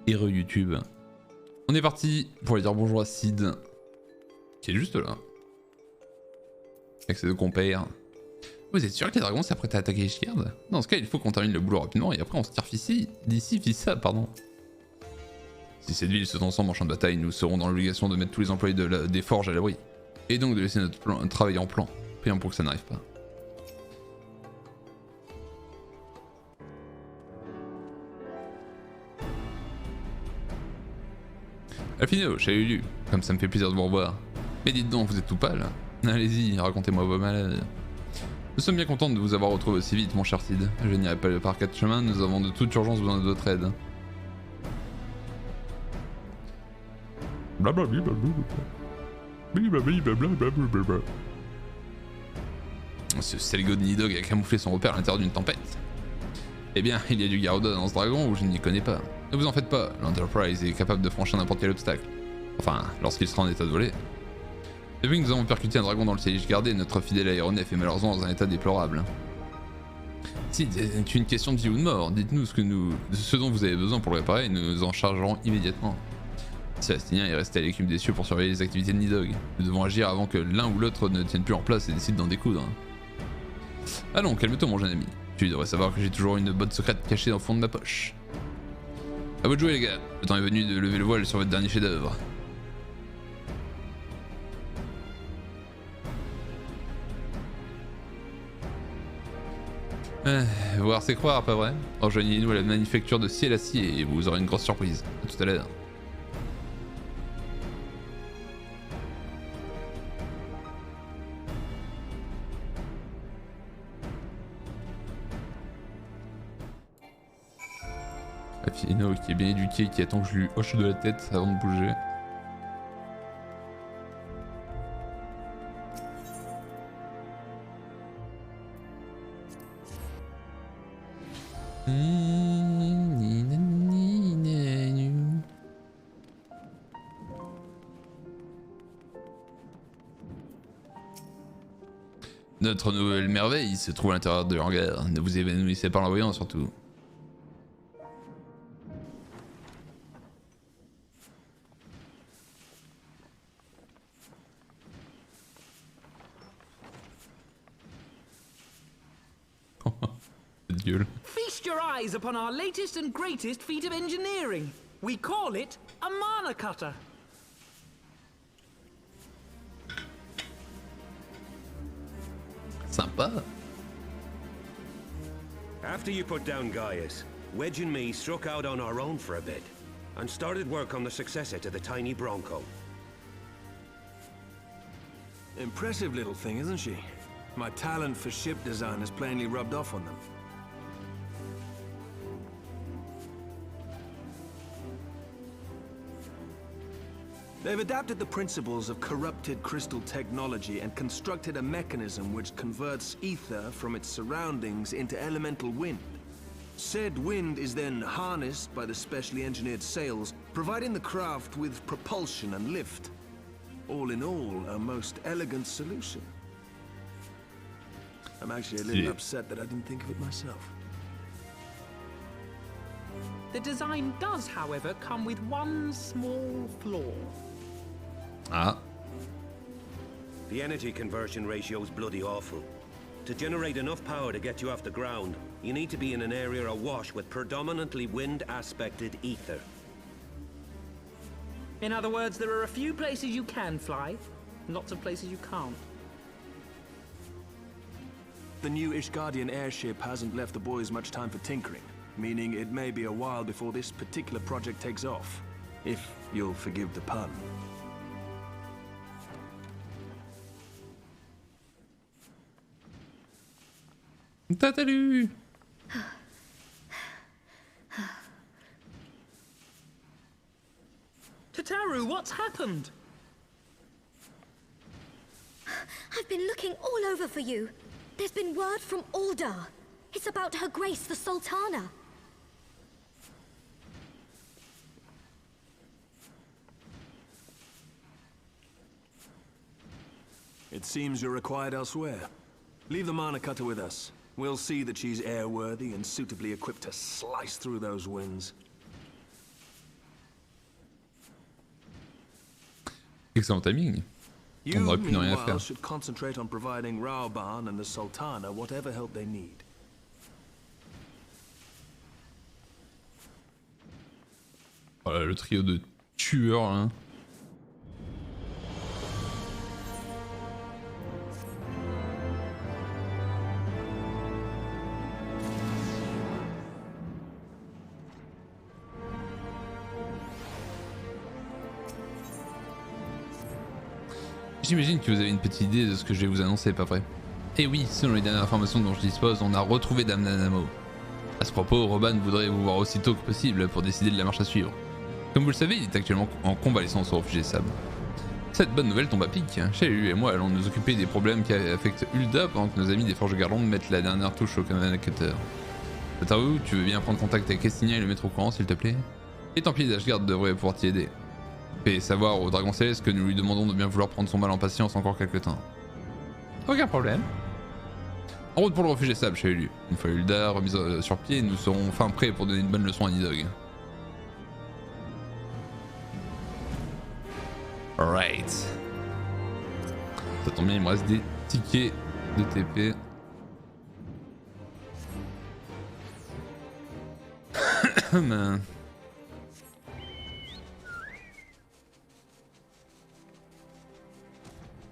et re-YouTube. On est parti pour aller dire bonjour à Sid, qui est juste là, avec ses deux compères. Vous êtes sûr que les dragons s'apprêtent à attaquer Ishgard? Dans ce cas, il faut qu'on termine le boulot rapidement et après on se tire d'ici, fissa, pardon. Si cette ville se transforme en champ de bataille, nous serons dans l'obligation de mettre tous les employés des forges à l'abri. Et donc de laisser notre travail en plan. Prions pour que ça n'arrive pas. Alfino, chez Lulu, comme ça me fait plaisir de vous revoir. Mais dites donc, vous êtes tout pâle. Allez-y, racontez-moi vos malades. Nous sommes bien contents de vous avoir retrouvé aussi vite, mon cher Sid. Je n'irai pas par quatre chemins, nous avons de toute urgence besoin de votre aide. Ce Selgo de Nidog a camouflé son repère à l'intérieur d'une tempête. Eh bien, il y a du Garuda dans ce dragon ou je n'y connais pas. Ne vous en faites pas, l'Enterprise est capable de franchir n'importe quel obstacle. Enfin, lorsqu'il sera en état de voler. Depuis que nous avons percuté un dragon dans le ciel gardé, notre fidèle aéronef est malheureusement dans un état déplorable. Si c'est une question de vie ou de mort, dites-nous ce dont vous avez besoin pour le réparer et nous en chargerons immédiatement. Sébastien est resté à l'écume des cieux pour surveiller les activités de Nidog. Nous devons agir avant que l'un ou l'autre ne tienne plus en place et décide d'en découdre. Allons, calme-toi mon jeune ami. Tu devrais savoir que j'ai toujours une botte secrète cachée au fond de ma poche. A vous de jouer les gars, le temps est venu de lever le voile sur votre dernier chef-d'œuvre. Voir c'est croire, pas vrai? Rejoignez-nous à la manufacture de ciel acier et vous aurez une grosse surprise. A tout à l'heure. Fino qui est bien éduqué, qui attend que je lui hoche de la tête avant de bouger. Notre nouvelle merveille se trouve à l'intérieur de hangar. Ne vous évanouissez pas en la voyant surtout. Feast your eyes upon our latest and greatest feat of engineering. We call it a mana cutter. Sympa. After you put down Gaius, Wedge and me struck out on our own for a bit and started work on the successor to the tiny Bronco. Impressive little thing, isn't she? My talent for ship design has plainly rubbed off on them. They've adapted the principles of corrupted crystal technology and constructed a mechanism which converts ether from its surroundings into elemental wind. Said wind is then harnessed by the specially engineered sails, providing the craft with propulsion and lift. All in all, a most elegant solution. I'm actually a little upset that I didn't think of it myself. The design does, however, come with one small flaw. Ah. The energy conversion ratio is bloody awful. To generate enough power to get you off the ground, you need to be in an area awash with predominantly wind-aspected ether. In other words, there are a few places you can fly, lots of places you can't. The new Ishgardian airship hasn't left the boys much time for tinkering, meaning it may be a while before this particular project takes off. If you'll forgive the pun. Tatalu! Tataru, what's happened? I've been looking all over for you. There's been word from Aldar. It's about Her Grace the Sultana. It seems you're required elsewhere. Leave the mana cutter with us. We'll see that she's airworthy and suitably equipped to slice through those winds. Excellent timing. On You, aurait pu ne rien meanwhile, faire. should concentrate on providing Raoban and the Sultana whatever help they need. Voilà, le trio de tueurs, hein. J'imagine que vous avez une petite idée de ce que je vais vous annoncer, pas vrai? Et oui, selon les dernières informations dont je dispose, on a retrouvé Dame Nanamo. A ce propos, Roban voudrait vous voir aussitôt que possible pour décider de la marche à suivre. Comme vous le savez, il est actuellement en convalescence au refuge des sables. Cette bonne nouvelle tombe à pic. Chez et moi allons nous occuper des problèmes qui affectent Hulda pendant que nos amis des Forges Garlandes mettent la dernière touche au communicateur. Ataru, tu veux bien prendre contact avec Estigna et le mettre au courant s'il te plaît? Et tant pis, Ashgard devrait pouvoir t'y aider. Fais savoir au Dragon Céleste que nous lui demandons de bien vouloir prendre son mal en patience encore quelques temps. Aucun problème. En route pour le refuge des sables, chez Ulu. Une fois Hulda remise sur pied, nous serons enfin prêts pour donner une bonne leçon à Nidhogg. Alright. Ça tombe bien, il me reste des tickets de TP.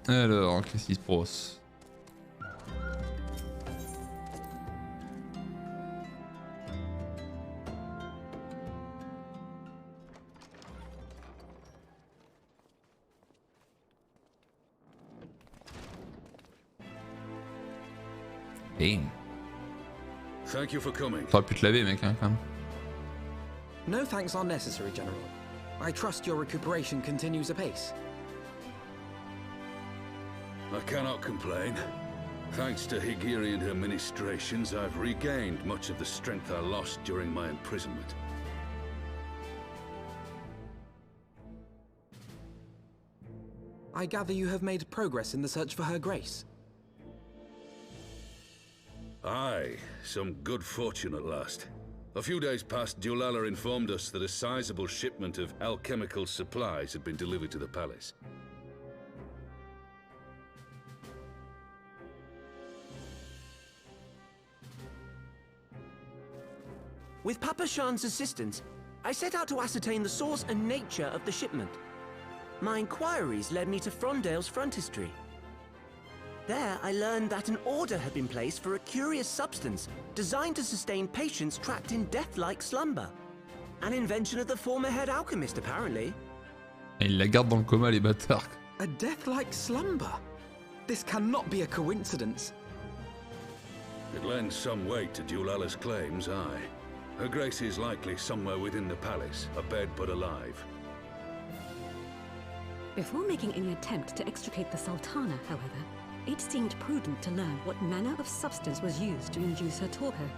Alors, qu'est-ce qui se passe? Hey. Thank you for coming. T'aurais pu te laver, mec, hein, quand même. No thanks are necessary, General. I trust your recuperation continues apace. I cannot complain. Thanks to Higiri and her ministrations, I've regained much of the strength I lost during my imprisonment. I gather you have made progress in the search for Her Grace. Aye, some good fortune at last. A few days past, Dulala informed us that a sizable shipment of alchemical supplies had been delivered to the palace. With Papa Shan's assistance, I set out to ascertain the source and nature of the shipment. My inquiries led me to Frondale's frontistery. There, I learned that an order had been placed for a curious substance designed to sustain patients trapped in death-like slumber. An invention of the former head alchemist, apparently. Et il la garde dans le coma, les bâtards. A death-like slumber? This cannot be a coincidence. It lends some weight to Dulala's claims, aye. Her Grace is likely somewhere within the palace, abed but alive. Before making any attempt to extricate the Sultana, however, it seemed prudent to learn what manner of substance was used to induce her torpor.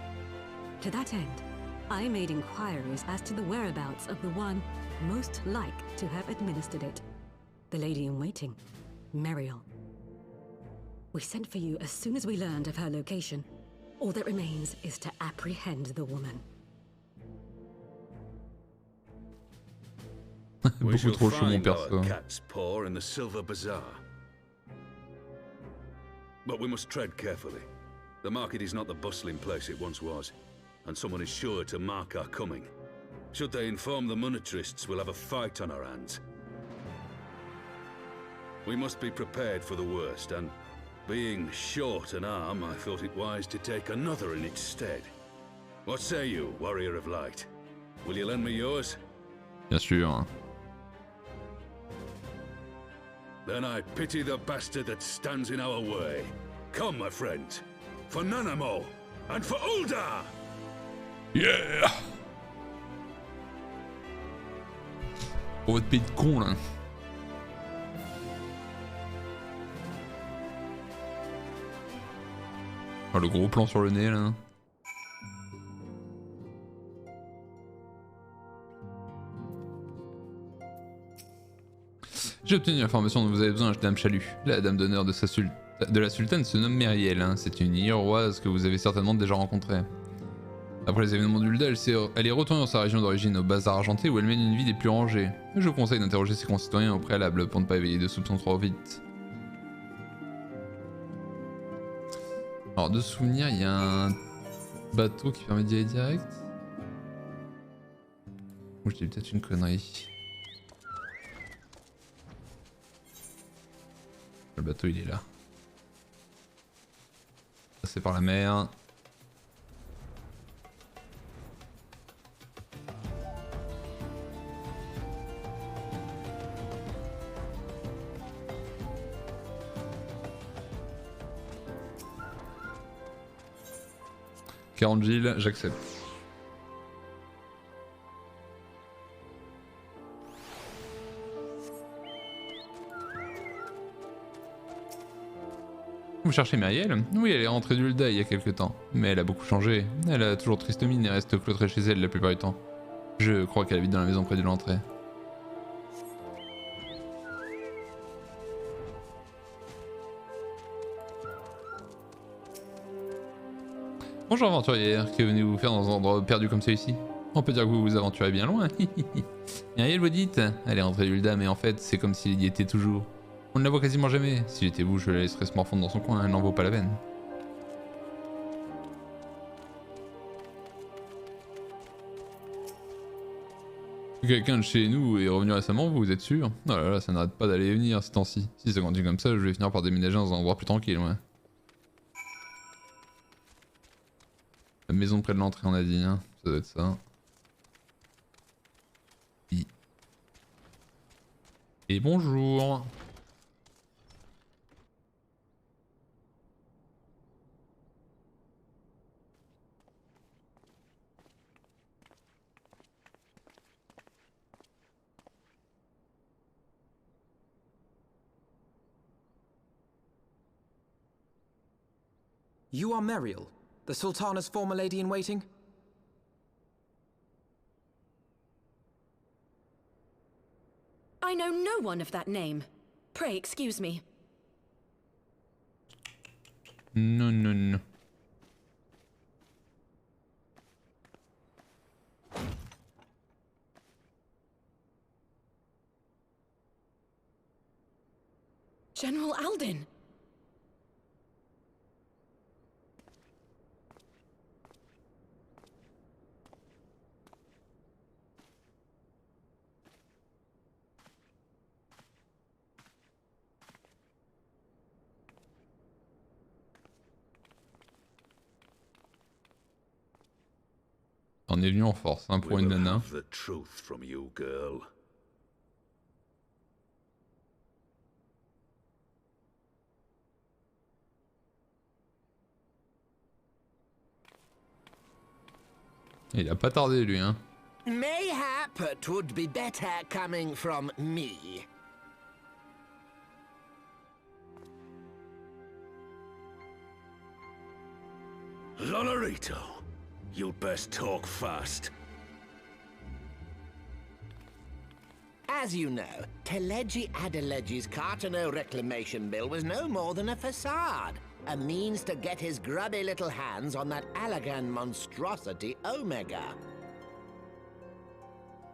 To that end, I made inquiries as to the whereabouts of the one most like to have administered it. The lady-in-waiting, Meriel. We sent for you as soon as we learned of her location. All that remains is to apprehend the woman. We shall Beaucoup trop chaud, mon find our perso. cat's paw in the Silver Bazaar. But we must tread carefully. The market is not the bustling place it once was, and someone is sure to mark our coming. Should they inform the monetarists, we'll have a fight on our hands. We must be prepared for the worst, and being short an arm, I thought it wise to take another in its stead. What say you, Warrior of Light? Will you lend me yours? Bien sûr. Then I pity the bastard that stands in our way. Come, my friends, for Nanamo, and for Ulda! Yeah! Pour votre pays de con là. Oh, le gros plan sur le nez là. J'ai obtenu l'information dont vous avez besoin, Dame Chalut. La dame d'honneur de la sultane se nomme Meriel. Hein. C'est une iroise que vous avez certainement déjà rencontrée. Après les événements d'Ulda, elle est retournée dans sa région d'origine, au bazar argenté, où elle mène une vie des plus rangées. Je vous conseille d'interroger ses concitoyens au préalable pour ne pas éveiller de soupçons trop vite. Alors de souvenir, il y a un bateau qui permet d'y aller direct. Ou je dis peut-être une connerie. Le bateau il est là. C'est par la mer. Gilles, j'accepte. Vous cherchez Marielle? Oui, elle est rentrée d'Ulda il y a quelque temps. Mais elle a beaucoup changé. Elle a toujours triste mine et reste cloîtrée chez elle la plupart du temps. Je crois qu'elle habite dans la maison près de l'entrée. Bonjour aventurière, que venez-vous faire dans un endroit perdu comme celui-ci? On peut dire que vous vous aventurez bien loin. Marielle, vous dites? Elle est rentrée d'Ulda, mais en fait, c'est comme s'il y était toujours. On ne la voit quasiment jamais. Si j'étais vous, je la laisserais se morfondre dans son coin, elle n'en vaut pas la peine. Quelqu'un de chez nous est revenu récemment, vous êtes sûr? Oh là là, ça n'arrête pas d'aller et venir ces temps-ci. Si ça continue comme ça, je vais finir par déménager dans un endroit plus tranquille, ouais. La maison près de l'entrée, on a dit, hein. Ça doit être ça. Et bonjour. You are Meriel, the Sultana's former lady-in-waiting? I know no one of that name. Pray excuse me. Non, non, non. General Alden! On est venu en force, hein, pour une nana. Il a pas tardé lui, hein. Mayhap it would be better coming from me. Lolarito, you'd best talk fast. As you know, Teleji Adeleji's Cartano reclamation bill was no more than a facade. A means to get his grubby little hands on that Allagan monstrosity Omega.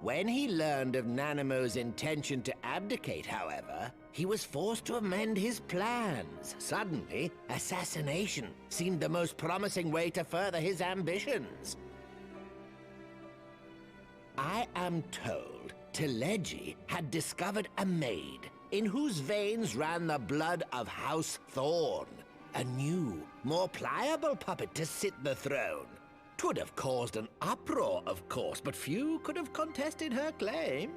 When he learned of Nanamo's intention to abdicate, however, he was forced to amend his plans. Suddenly, assassination seemed the most promising way to further his ambitions. I am told Teleji had discovered a maid in whose veins ran the blood of House Thorn. A new, more pliable puppet to sit the throne. 'Twould have caused an uproar, of course, but few could have contested her claim.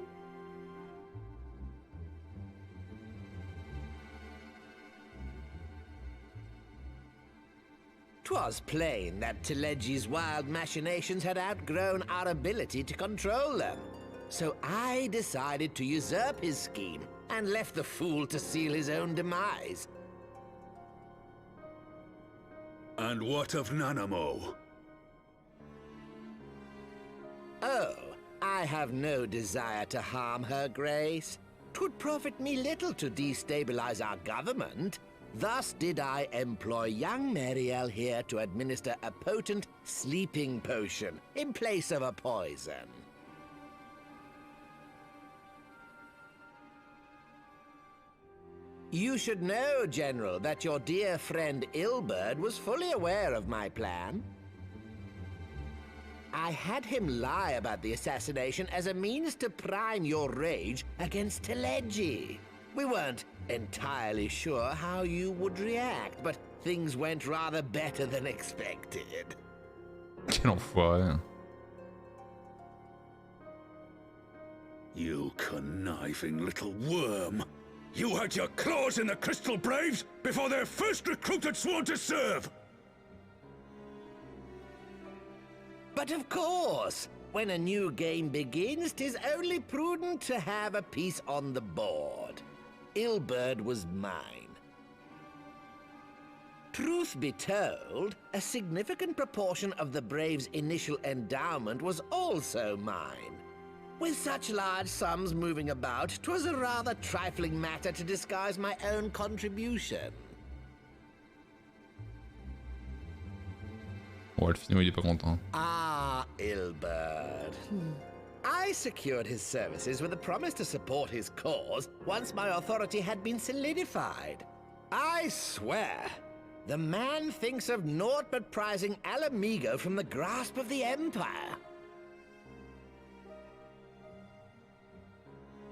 'Twas plain that Teleji's wild machinations had outgrown our ability to control them. So I decided to usurp his scheme and left the fool to seal his own demise. And what of Nanamo? Oh, I have no desire to harm her grace. 'Twould profit me little to destabilize our government. Thus did I employ young Mariel here to administer a potent sleeping potion in place of a poison. You should know, General, that your dear friend Ilberd was fully aware of my plan. I had him lie about the assassination as a means to prime your rage against Teleji. We weren't entirely sure how you would react, but things went rather better than expected. Quel enfoiré. You conniving little worm. You had your claws in the Crystal Braves before their first recruit had sworn to serve! But of course, when a new game begins, 'tis only prudent to have a piece on the board. Ilberd was mine. Truth be told, a significant proportion of the Braves' initial endowment was also mine. With such large sums moving about, 'twas a rather trifling matter to disguise my own contribution. Ouais, le finot il est pas content. Ah, Ilberd. I secured his services with a promise to support his cause once my authority had been solidified. I swear, the man thinks of naught but prizing Alamigo from the grasp of the Empire.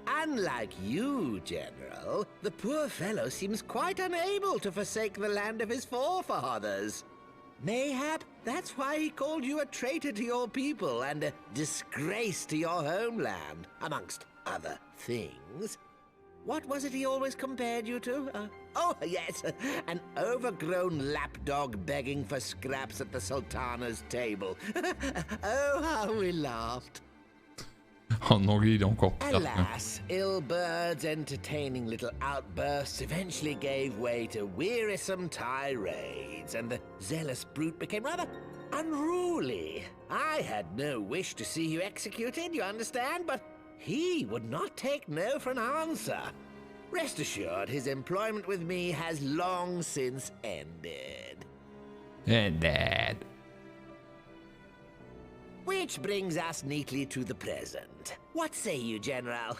Unlike you, General, the poor fellow seems quite unable to forsake the land of his forefathers. Mayhap that's why he called you a traitor to your people and a disgrace to your homeland, amongst other things. What was it he always compared you to? Oh, yes, an overgrown lapdog begging for scraps at the Sultana's table. Oh, how we laughed. En anglais, il est encore pire. Alas, Ilberd's entertaining little outbursts eventually gave way to wearisome tirades, and the zealous brute became rather unruly. I had no wish to see you executed, you understand, but he would not take no for an answer. Rest assured, his employment with me has long since ended. Ended. Which brings us neatly to the present. What say you, General?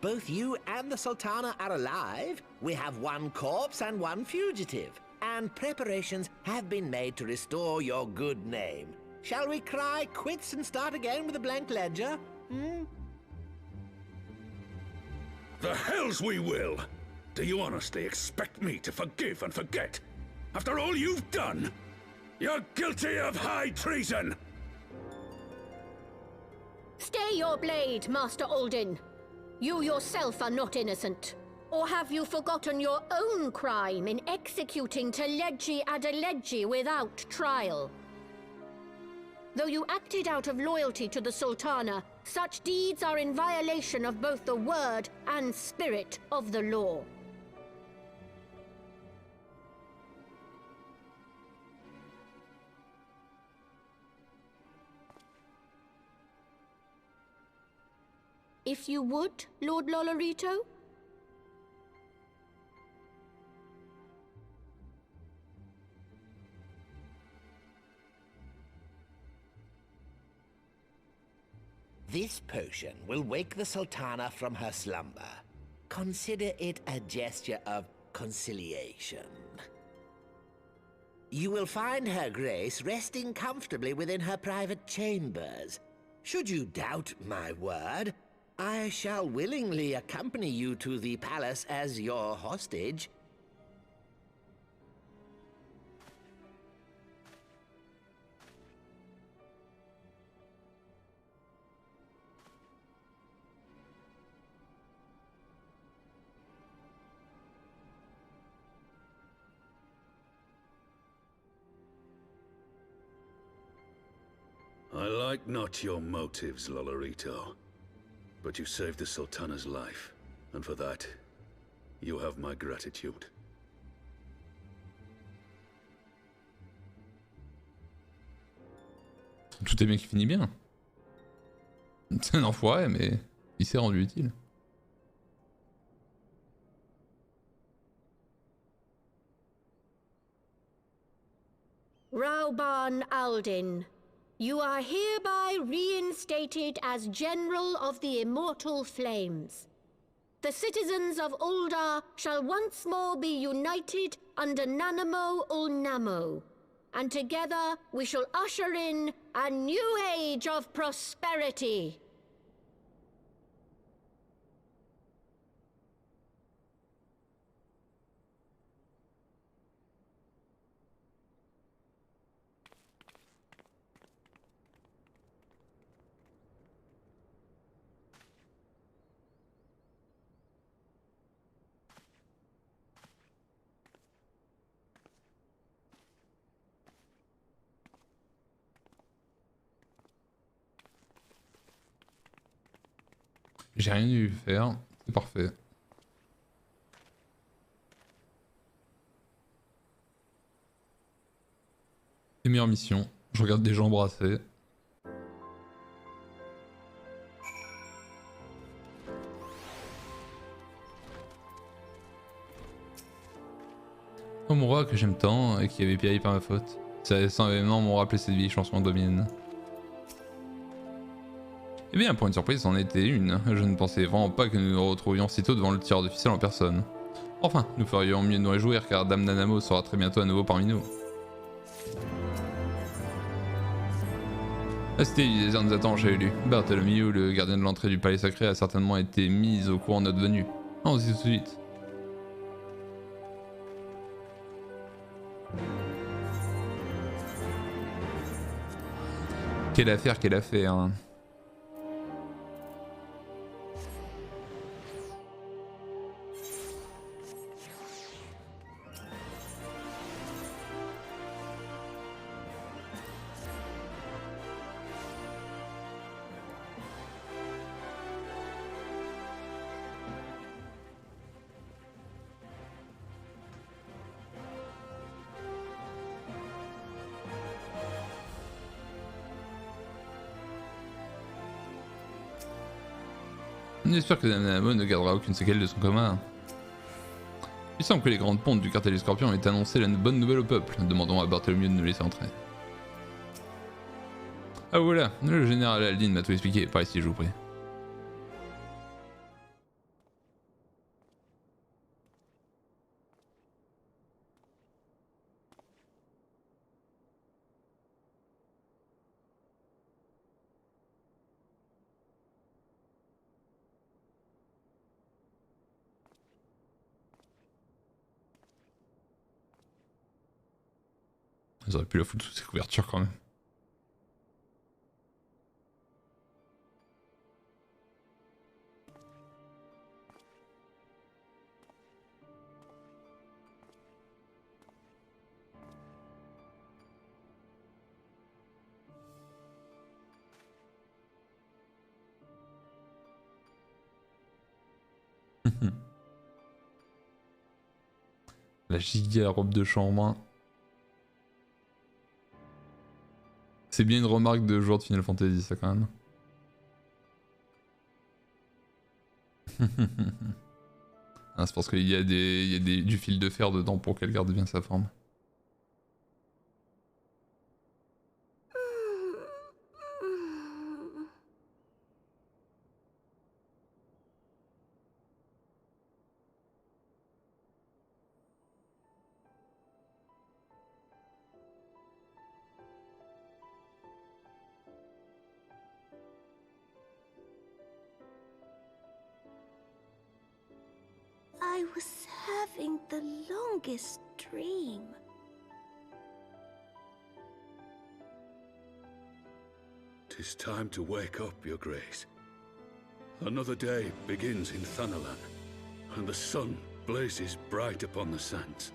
Both you and the Sultana are alive. We have one corpse and one fugitive. And preparations have been made to restore your good name. Shall we cry quits and start again with a blank ledger? The hells we will! Do you honestly expect me to forgive and forget? After all you've done? You're guilty of high treason! Stay your blade, Master Alden. You yourself are not innocent. Or have you forgotten your own crime in executing Teleji Adeleji without trial? Though you acted out of loyalty to the Sultana, such deeds are in violation of both the word and spirit of the law. If you would, Lord Lolorito? This potion will wake the Sultana from her slumber. Consider it a gesture of conciliation. You will find Her Grace resting comfortably within her private chambers. Should you doubt my word, I shall willingly accompany you to the palace as your hostage. I like not your motives, Lolorito. But you saved the Sultana's life, and for that, you have my gratitude. Tout est bien qui finit bien. C'est un enfoiré, mais il s'est rendu utile. Rauban Aldin. You are hereby reinstated as General of the Immortal Flames. The citizens of Uldar shall once more be united under Nanamo Ulnamo, and together we shall usher in a new age of prosperity. J'ai rien dû faire, c'est parfait. Première mission, je regarde des gens brasser. Oh mon roi que j'aime tant et qui avait péri par ma faute. Ces récents événements m'ont rappelé cette vie chanson domine. Eh bien, pour une surprise, c'en était une. Je ne pensais vraiment pas que nous nous retrouvions si tôt devant le tireur officiel en personne. Enfin, nous ferions mieux de nous réjouir car Dame Nanamo sera très bientôt à nouveau parmi nous. La cité du désert nous attend, j'ai lu. Bartholomew, le gardien de l'entrée du palais sacré, a certainement été mis au courant de notre venue. Allons-y tout de suite. Quelle affaire, quelle affaire. Hein. J'espère que Nanamo ne gardera aucune séquelle de son coma. Il semble que les grandes pontes du cartel du Scorpion aient annoncé la bonne nouvelle au peuple. Demandons à Bartholomew de nous laisser entrer. Ah voilà, le général Aldin m'a tout expliqué. Par ici, je vous prie. Ils auraient pu la foutre sous ces couvertures quand même. La giga robe de chambre. C'est bien une remarque de joueur de Final Fantasy, ça quand même. Ah, c'est parce qu'il y a, du fil de fer dedans pour qu'elle garde bien sa forme. I was having the longest dream. "'Tis time to wake up, Your Grace. Another day begins in Thanalan, and the sun blazes bright upon the sands.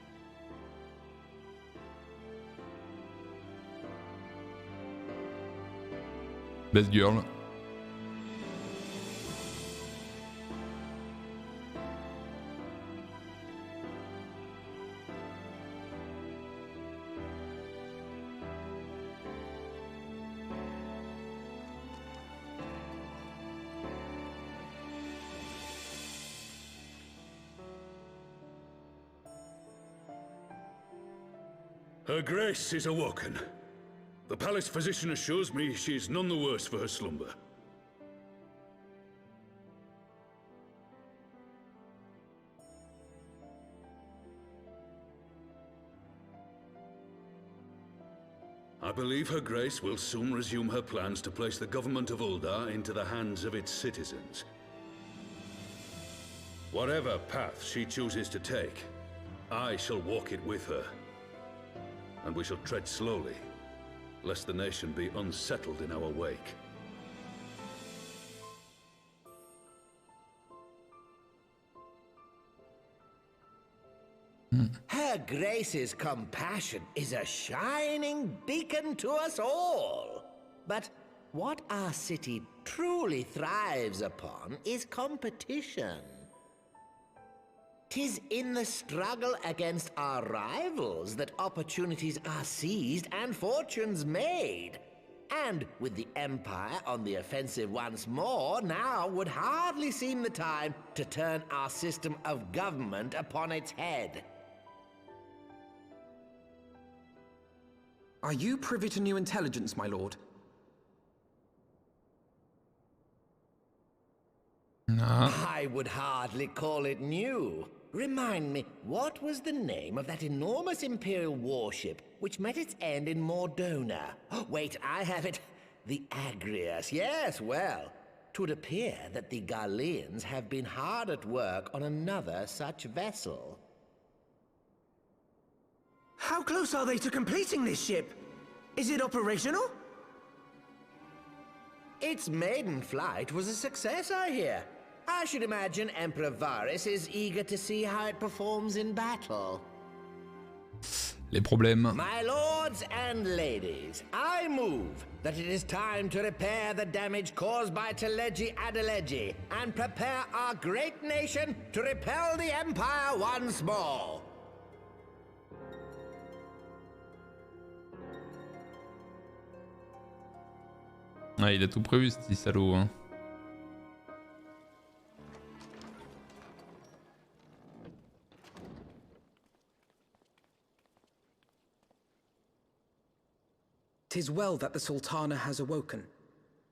Best girl. Her Grace is awoken. palace physician assures me she is none the worse for her slumber. I believe Her Grace will soon resume her plans to place the government of Uldar into the hands of its citizens. Whatever path she chooses to take, I shall walk it with her. And we shall tread slowly, lest the nation be unsettled in our wake. Her Grace's compassion is a shining beacon to us all. But what our city truly thrives upon is competition. 'Tis in the struggle against our rivals that opportunities are seized and fortunes made. And with the Empire on the offensive once more, now would hardly seem the time to turn our system of government upon its head. Are you privy to new intelligence, my lord? No. I would hardly call it new. Remind me, what was the name of that enormous Imperial warship which met its end in Mordona? Wait, I have it. The Agrius. Yes, well, 'twould appear that the Garleans have been hard at work on another such vessel. How close are they to completing this ship? Is it operational? Its maiden flight was a success, I hear. I should imagine Emperor Varys is eager to see how it performs in battle. Les problèmes. My lords and ladies, I move that it is time to repair the damage caused by Teleji Adeleji and prepare our great nation to repel the Empire once more. Ah, il a tout prévu ce petit salaud, hein. "'Tis well that the Sultana has awoken.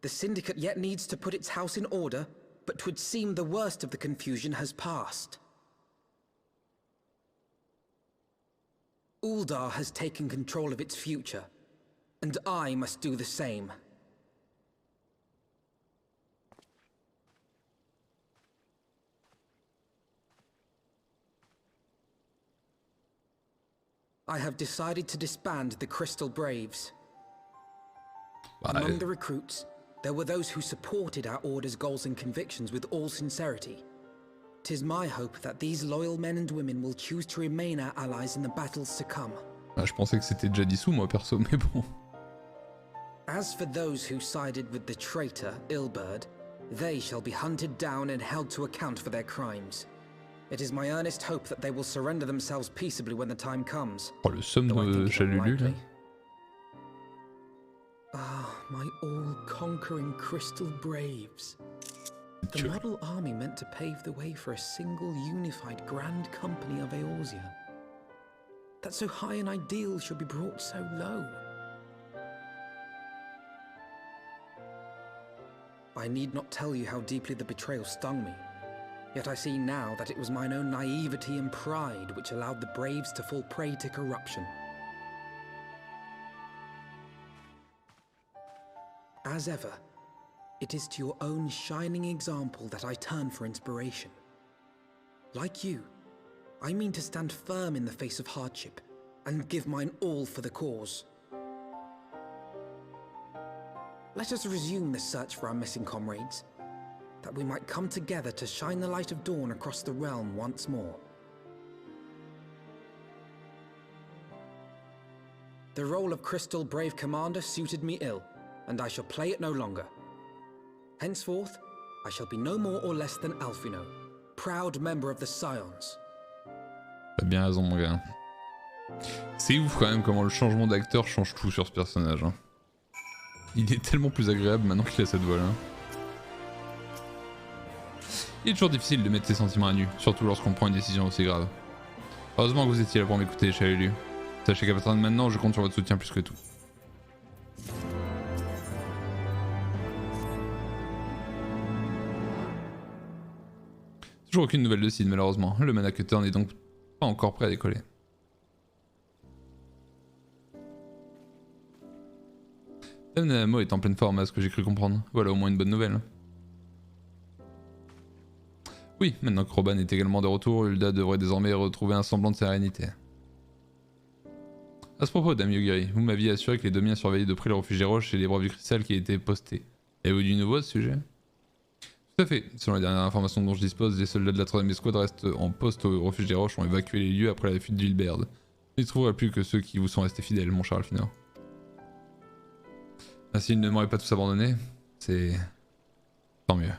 The Syndicate yet needs to put its house in order, but 'twould seem the worst of the confusion has passed. Uldar has taken control of its future, and I must do the same. I have decided to disband the Crystal Braves. Among the recruits, there were those who supported our Order's goals and convictions with all sincerity. 'Tis my hope that these loyal men and women will choose to remain our allies in the battles to come. Ah, je pensais que c'était déjà dissous, moi, perso, mais bon. As for those who sided with the traitor, Ilberd, they shall be hunted down and held to account for their crimes. It is my earnest hope that they will surrender themselves peaceably when the time comes. Oh, le somme de Chalulu, là. Ah, my all-conquering Crystal Braves. The model army meant to pave the way for a single unified Grand Company of Eorzea. That so high an ideal should be brought so low. I need not tell you how deeply the betrayal stung me. Yet I see now that it was mine own naivety and pride which allowed the Braves to fall prey to corruption. As ever, it is to your own shining example that I turn for inspiration. Like you, I mean to stand firm in the face of hardship and give mine all for the cause. Let us resume the search for our missing comrades, that we might come together to shine the light of dawn across the realm once more. The role of Crystal Brave Commander suited me ill, and I shall play it no longer. Henceforth, I shall be no more or less than Alphino, proud member of the Scions. T'as bien raison, mon gars. C'est ouf quand même comment le changement d'acteur change tout sur ce personnage, hein. Il est tellement plus agréable maintenant qu'il a cette voix-là. Il est toujours difficile de mettre ses sentiments à nu, surtout lorsqu'on prend une décision aussi grave. Heureusement que vous étiez là pour m'écouter, Chalulu. Sachez qu'à partir de maintenant, je compte sur votre soutien plus que tout. Toujours aucune nouvelle de Sid malheureusement. Le Mana Cutter n'est donc pas encore prêt à décoller. Namo est en pleine forme à ce que j'ai cru comprendre. Voilà au moins une bonne nouvelle. Oui, maintenant que Roban est également de retour, Hulda devrait désormais retrouver un semblant de sérénité. À ce propos, Dame Yugiri, vous m'aviez assuré que les Domiens surveillaient de près le refuge des roches et les bras du cristal qui étaient postés. Avez-vous du nouveau à ce sujet? Tout à fait. Selon les dernières informations dont je dispose, les soldats de la 3ème escouade restent en poste au refuge des roches ont évacué les lieux après la fuite d'Hilberd. Il ne trouvera plus que ceux qui vous sont restés fidèles, mon cher Alfino. S'ils ne m'auraient pas tous abandonné, c'est... tant mieux.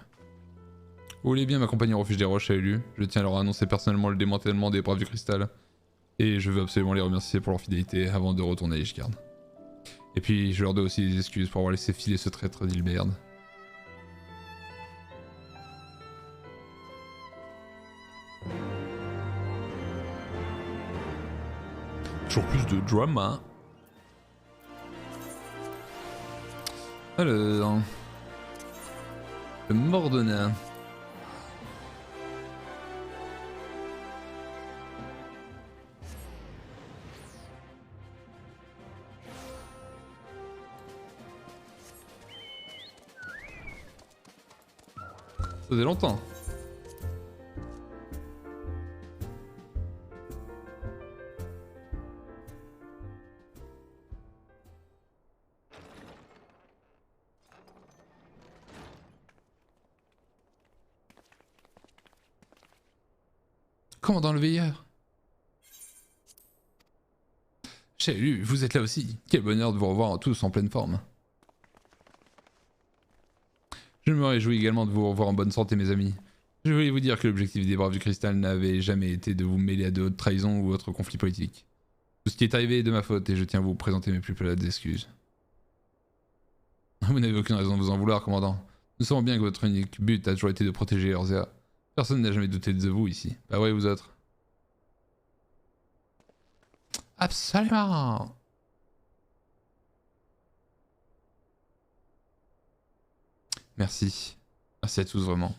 Vous voulez bien m'accompagner au refuge des roches à Élu? Je tiens à leur annoncer personnellement le démantèlement des braves du cristal. Et je veux absolument les remercier pour leur fidélité avant de retourner à Ishgard. Et puis je leur dois aussi des excuses pour avoir laissé filer ce traître d'Hilberd. Toujours plus de drama. Alors... Le Mordona. Ça faisait longtemps. Commandant le veilleur. J'ai lu, vous êtes là aussi. Quel bonheur de vous revoir tous en pleine forme. Je me réjouis également de vous revoir en bonne santé, mes amis. Je voulais vous dire que l'objectif des Braves du Cristal n'avait jamais été de vous mêler à de hautes trahisons ou autres conflits politiques. Tout ce qui est arrivé est de ma faute et je tiens à vous présenter mes plus plates excuses. Vous n'avez aucune raison de vous en vouloir, commandant. Nous savons bien que votre unique but a toujours été de protéger Erzea. Personne n'a jamais douté de vous ici. Pas vrai, vous autres? Absolument. Merci. Merci à tous vraiment.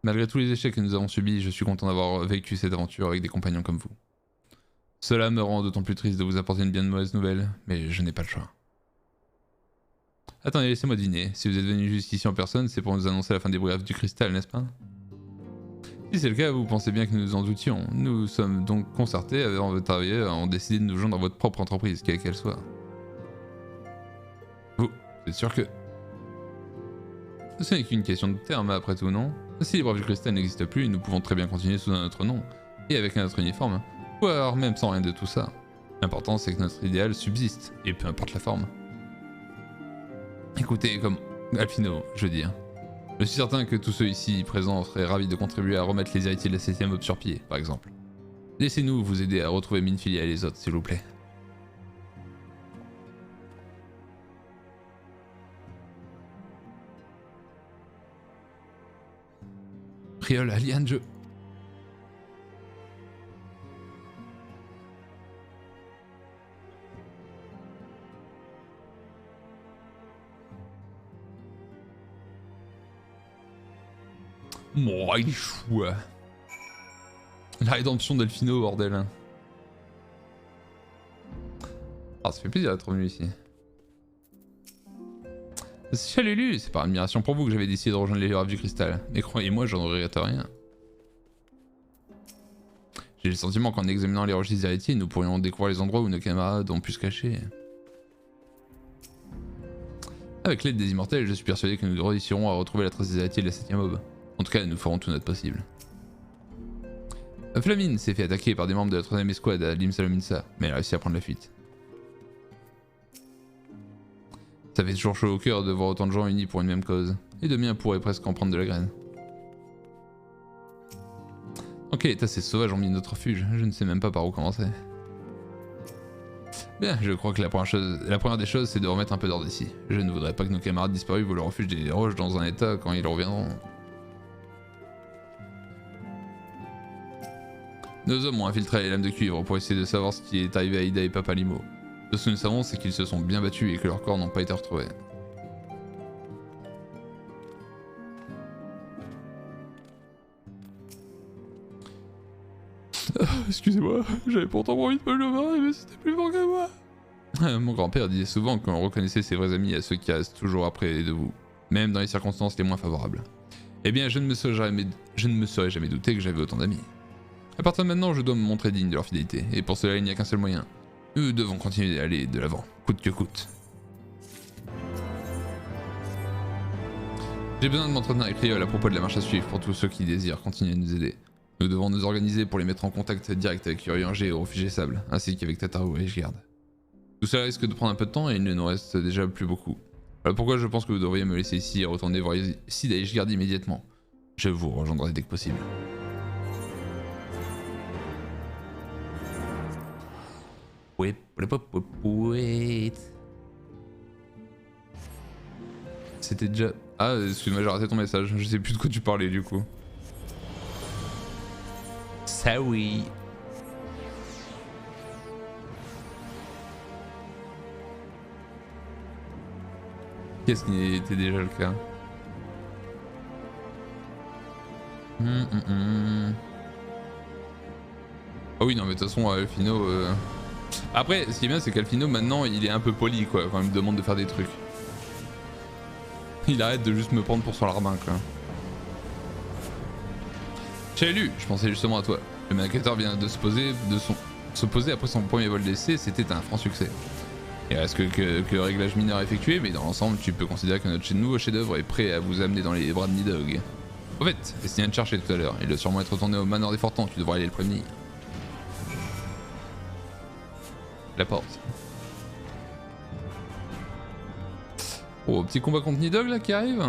Malgré tous les échecs que nous avons subis, je suis content d'avoir vécu cette aventure avec des compagnons comme vous. Cela me rend d'autant plus triste de vous apporter une bien mauvaise nouvelle, mais je n'ai pas le choix. Attendez, laissez-moi deviner. Si vous êtes venu jusqu'ici en personne, c'est pour nous annoncer la fin des Braves du Cristal, n'est-ce pas? Si c'est le cas, vous pensez bien que nous en doutions. Nous sommes donc concertés avant votre arrivée, avons décidé de nous joindre à votre propre entreprise, quelle qu'elle soit. Vous êtes sûr que... Ce n'est qu'une question de terme après tout, non? Si les Braves du Cristal n'existent plus, nous pouvons très bien continuer sous un autre nom, et avec un autre uniforme, voire même sans rien de tout ça. L'important c'est que notre idéal subsiste, et peu importe la forme. Écoutez, comme Alfino, je veux dire. Je suis certain que tous ceux ici présents seraient ravis de contribuer à remettre les héritiers de la 7ème Aube sur pied, par exemple. Laissez-nous vous aider à retrouver Minfilia et les autres, s'il vous plaît. Priol, Alien, je... Bon, il est chou. La rédemption d'Alfino, bordel. Ah, ça fait plaisir d'être revenu ici. Salut Lu, c'est par admiration pour vous que j'avais décidé de rejoindre les Braves du Cristal. Mais croyez-moi, j'en regrette rien. J'ai le sentiment qu'en examinant les registres héritiers, nous pourrions découvrir les endroits où nos camarades ont pu se cacher. Avec l'aide des immortels, je suis persuadé que nous réussirons à retrouver la trace des héritiers de la 7ème Aube. En tout cas, nous ferons tout notre possible. Flamine s'est fait attaquer par des membres de la 3ème escouade à Limsalominsa, mais elle a réussi à prendre la fuite. Ça fait toujours chaud au cœur de voir autant de gens unis pour une même cause, et de mien pourrait presque en prendre de la graine. En quel état ces sauvages ont mis notre refuge? Je ne sais même pas par où commencer. Bien, je crois que la première des choses, c'est de remettre un peu d'ordre ici. Je ne voudrais pas que nos camarades disparus voient le refuge des roches dans un état quand ils reviendront. Nos hommes ont infiltré les lames de cuivre pour essayer de savoir ce qui est arrivé à Ida et Papa Limo. Tout ce que nous savons, c'est qu'ils se sont bien battus et que leurs corps n'ont pas été retrouvés. Excusez-moi, j'avais pourtant envie de me lever, mais c'était plus fort que moi. Mon grand-père disait souvent qu'on reconnaissait ses vrais amis à ceux qui restent toujours après de vous, même dans les circonstances les moins favorables. Eh bien, je ne me serais jamais douté que j'avais autant d'amis. À partir de maintenant, je dois me montrer digne de leur fidélité, et pour cela, il n'y a qu'un seul moyen. Nous devons continuer d'aller de l'avant, coûte que coûte. J'ai besoin de m'entretenir avec Riol à propos de la marche à suivre pour tous ceux qui désirent continuer à nous aider. Nous devons nous organiser pour les mettre en contact direct avec Urianger et au réfugié Sable, ainsi qu'avec Tataru et Ishgard. Tout cela risque de prendre un peu de temps et il ne nous reste déjà plus beaucoup. Voilà pourquoi je pense que vous devriez me laisser ici et retourner voir Sid et Ishgard immédiatement. Je vous rejoindrai dès que possible. Wait. C'était déjà... Ah, excuse-moi, j'ai raté ton message. Je sais plus de quoi tu parlais du coup. Sorry. Qu'est-ce qui était déjà le cas? Ah oui, non, mais de toute façon, Alfino... Après, ce qui est bien, c'est qu'Alfino, maintenant, il est un peu poli, quoi, quand il me demande de faire des trucs. Il arrête de juste me prendre pour son larbin, quoi. J'ai lu, je pensais justement à toi. Le maquetteur vient de se poser après son premier vol d'essai, c'était un franc succès. Il reste que réglage mineur effectué, mais dans l'ensemble, tu peux considérer que notre nouveau chef-d'œuvre est prêt à vous amener dans les bras de Nidhogg. Au fait, Estinien te cherchait tout à l'heure. Il doit sûrement être retourné au manoir des Fortans, tu devrais aller le prévenir. La porte. Oh, petit combat contre Nidhogg là qui arrive.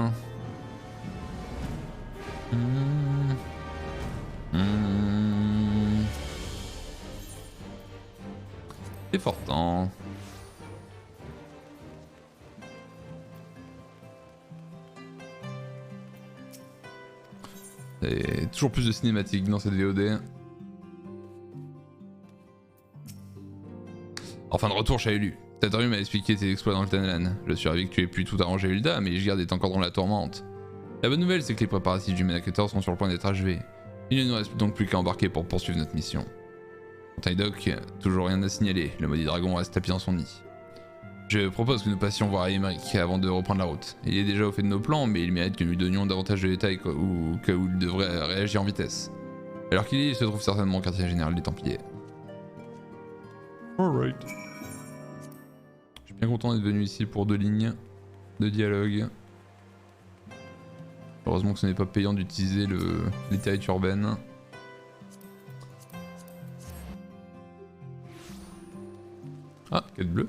C'est Fortan. Et toujours plus de cinématiques dans cette VOD. Enfin de retour chez Elu. Tataru m'a expliqué tes exploits dans le Tanlan. Je suis ravi que tu aies pu tout arranger Hulda, mais Ishgard est encore dans la tourmente. La bonne nouvelle, c'est que les préparatifs du Menaketor sont sur le point d'être achevés. Il ne nous reste donc plus qu'à embarquer pour poursuivre notre mission. Quant à Nidhogg, toujours rien à signaler. Le maudit dragon reste tapis dans son nid. Je propose que nous passions voir Aymeric avant de reprendre la route. Il est déjà au fait de nos plans, mais il mérite que nous lui donnions davantage de détails ou où il devrait réagir en vitesse. Alors qu'il il se trouve certainement au quartier général des Templiers. Alright. Je suis bien content d'être venu ici pour 2 lignes de dialogue. Heureusement que ce n'est pas payant d'utiliser les territoires urbaines. Ah, quête bleue.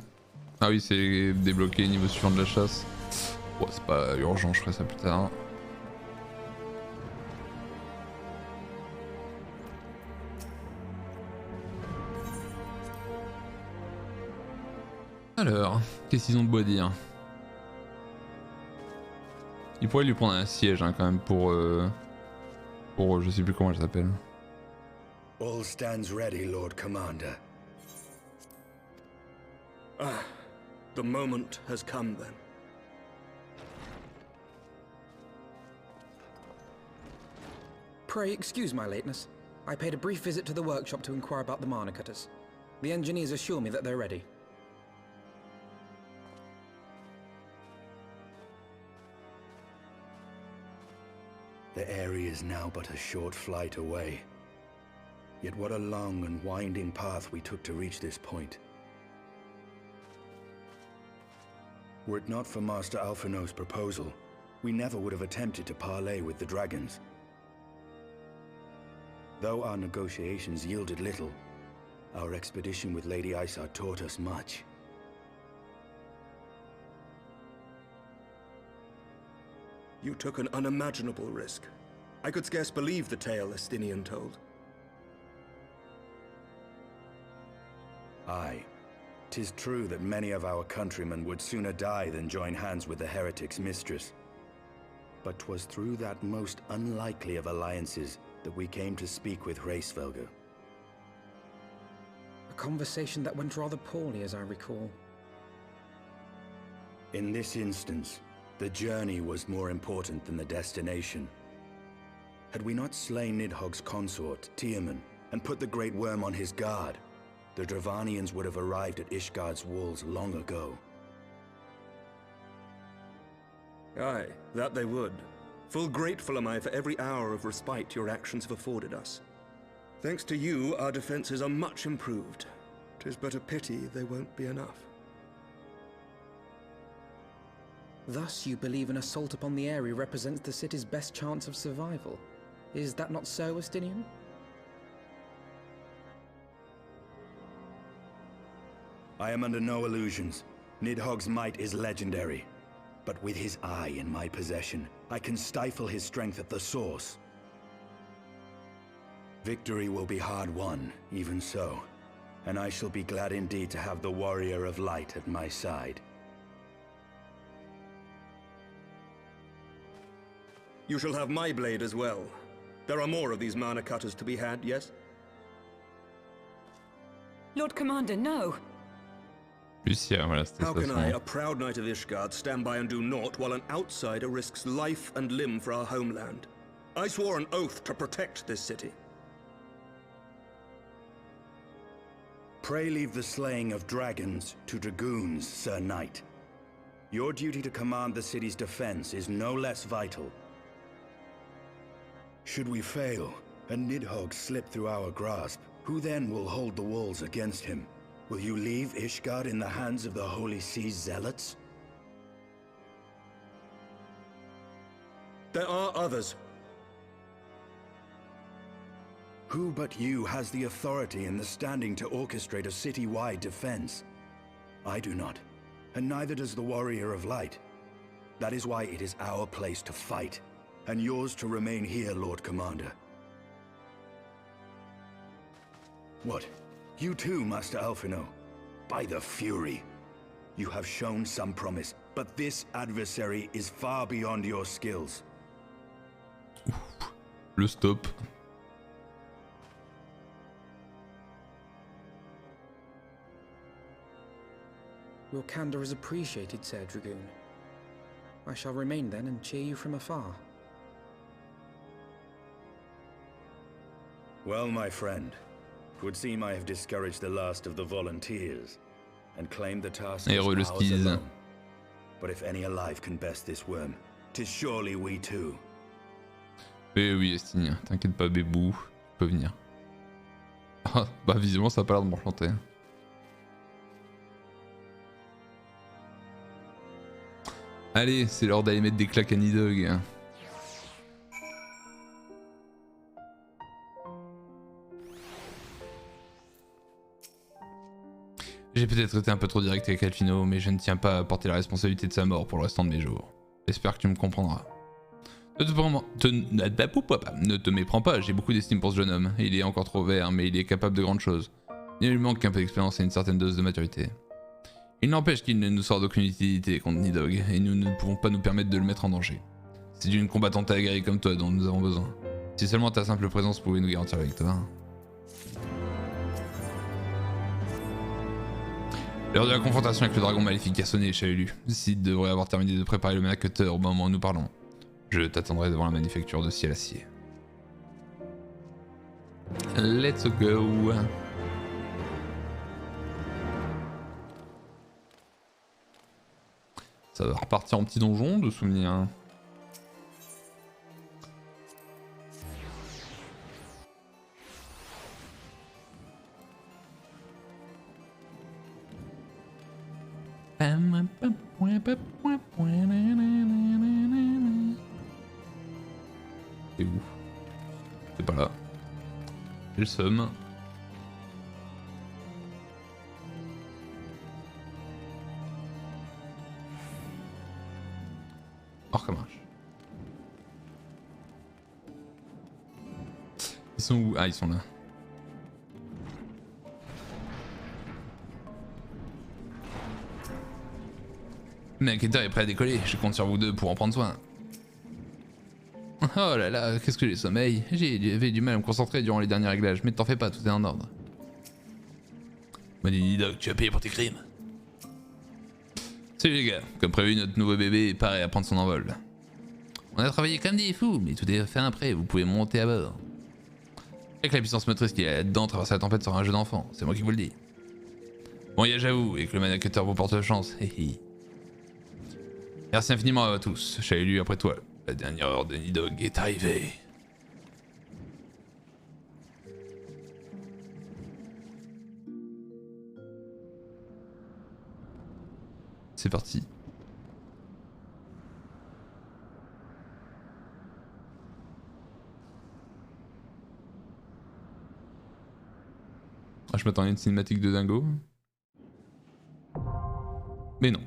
Ah oui, c'est débloqué niveau suivant de la chasse. Bon, c'est pas urgent, je ferai ça plus tard. Alors, qu'est-ce qu'ils ont de beau à dire? Il pourrait lui prendre un siège hein, quand même pour je sais plus comment elle s'appelle. All stands ready, Lord Commander. Ah, the moment has come then. Pray excuse my lateness. I paid a brief visit to the workshop to inquire about the mana cutters. The engineers assure me that they're ready. The area is now but a short flight away. Yet what a long and winding path we took to reach this point. Were it not for Master Alphino's proposal, we never would have attempted to parley with the dragons. Though our negotiations yielded little, our expedition with Lady Isar taught us much. You took an unimaginable risk. I could scarce believe the tale Estinian told. Aye. 'Tis true that many of our countrymen would sooner die than join hands with the heretic's mistress. But 'twas through that most unlikely of alliances that we came to speak with Hraesvelgr. A conversation that went rather poorly, as I recall. In this instance, the journey was more important than the destination. Had we not slain Nidhogg's consort, Tiaman, and put the Great Worm on his guard, the Dravanians would have arrived at Ishgard's walls long ago. Aye, that they would. Full grateful am I for every hour of respite your actions have afforded us. Thanks to you, our defenses are much improved. 'Tis but a pity they won't be enough. Thus you believe an assault upon the area represents the city's best chance of survival. Is that not so, Estinian? I am under no illusions. Nidhogg's might is legendary. But with his eye in my possession, I can stifle his strength at the source. Victory will be hard won, even so. And I shall be glad indeed to have the Warrior of Light at my side. You shall have my blade as well. There are more of these mana cutters to be had, yes? Lord Commander, no. Lucia, voilà, c'était How ça. can I, a proud knight of Ishgard, stand by and do naught while an outsider risks life and limb for our homeland? I swore an oath to protect this city. Pray leave the slaying of dragons to dragoons, Sir Knight. Your duty to command the city's defense is no less vital. Should we fail, and Nidhogg slip through our grasp, who then will hold the walls against him? Will you leave Ishgard in the hands of the Holy Sea's zealots? There are others. Who but you has the authority and the standing to orchestrate a city-wide defense? I do not, and neither does the Warrior of Light. That is why it is our place to fight, and yours to remain here, Lord Commander. What? You too, Master Alphino? By the Fury! You have shown some promise, but this adversary is far beyond your skills. Le stop. Your candor is appreciated, Sir Dragoon. I shall remain then and cheer you from afar. Well, my friend, it would seem I have discouraged the last of the volunteers and claimed the task as ours alone. But if any alive can best this worm, 'tis surely we too. Eh oui, Estinien, t'inquiète pas, bébou, tu peux venir. Ah, bah visiblement ça a pas l'air de m'enchanter. Allez, c'est l'heure d'aller mettre des claques à Nidhogg. J'ai peut-être été un peu trop direct avec Alphino, mais je ne tiens pas à porter la responsabilité de sa mort pour le restant de mes jours. J'espère que tu me comprendras. Ne te méprends pas, j'ai beaucoup d'estime pour ce jeune homme. Il est encore trop vert, mais il est capable de grandes choses. Il lui manque un peu d'expérience et une certaine dose de maturité. Il n'empêche qu'il ne nous sort d'aucune utilité contre Nidhogg, et nous ne pouvons pas nous permettre de le mettre en danger. C'est d'une combattante aguerrie comme toi dont nous avons besoin. Si seulement ta simple présence pouvait nous garantir la victoire. L'heure de la confrontation avec le dragon maléfique a sonné, Chalulu. Sid devrait avoir terminé de préparer le mana cutter au moment où nous parlons. Je t'attendrai devant la manufacture de ciel acier. Let's go. Ça va repartir en petit donjon de souvenirs. C'est où? C'est pas là. J'ai le seum. Oh, ça marche. Ils sont où? Ah, ils sont là. Mais Keter est prêt à décoller, je compte sur vous deux pour en prendre soin. Oh là là, qu'est-ce que j'ai sommeil. J'avais du mal à me concentrer durant les derniers réglages, mais t'en fais pas, tout est en ordre. Nidhogg, tu as payé pour tes crimes. Salut les gars, comme prévu, notre nouveau bébé est prêt à prendre son envol. On a travaillé comme des fous, mais tout est fait après, vous pouvez monter à bord. Avec la puissance motrice qu'il y a là-dedans, traverser la tempête sera un jeu d'enfant, c'est moi qui vous le dis. Bon, il y a j'avoue, et que le Mana-Cutter vous porte chance, Merci infiniment à tous, j'ai lu après toi. La dernière heure de Nidog est arrivée. C'est parti. Ah, je m'attendais à une cinématique de dingo. Mais non.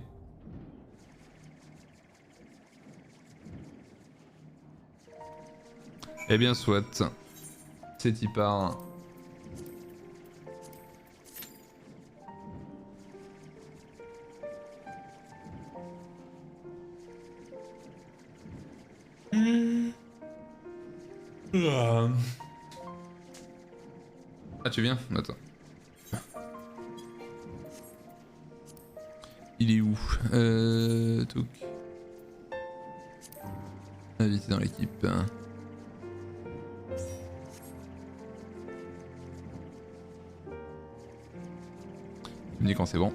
Eh bien soit. C'est y part. Ah tu viens? Attends. Il est où? Touk. Invité dans l'équipe. Tu me dis quand c'est bon.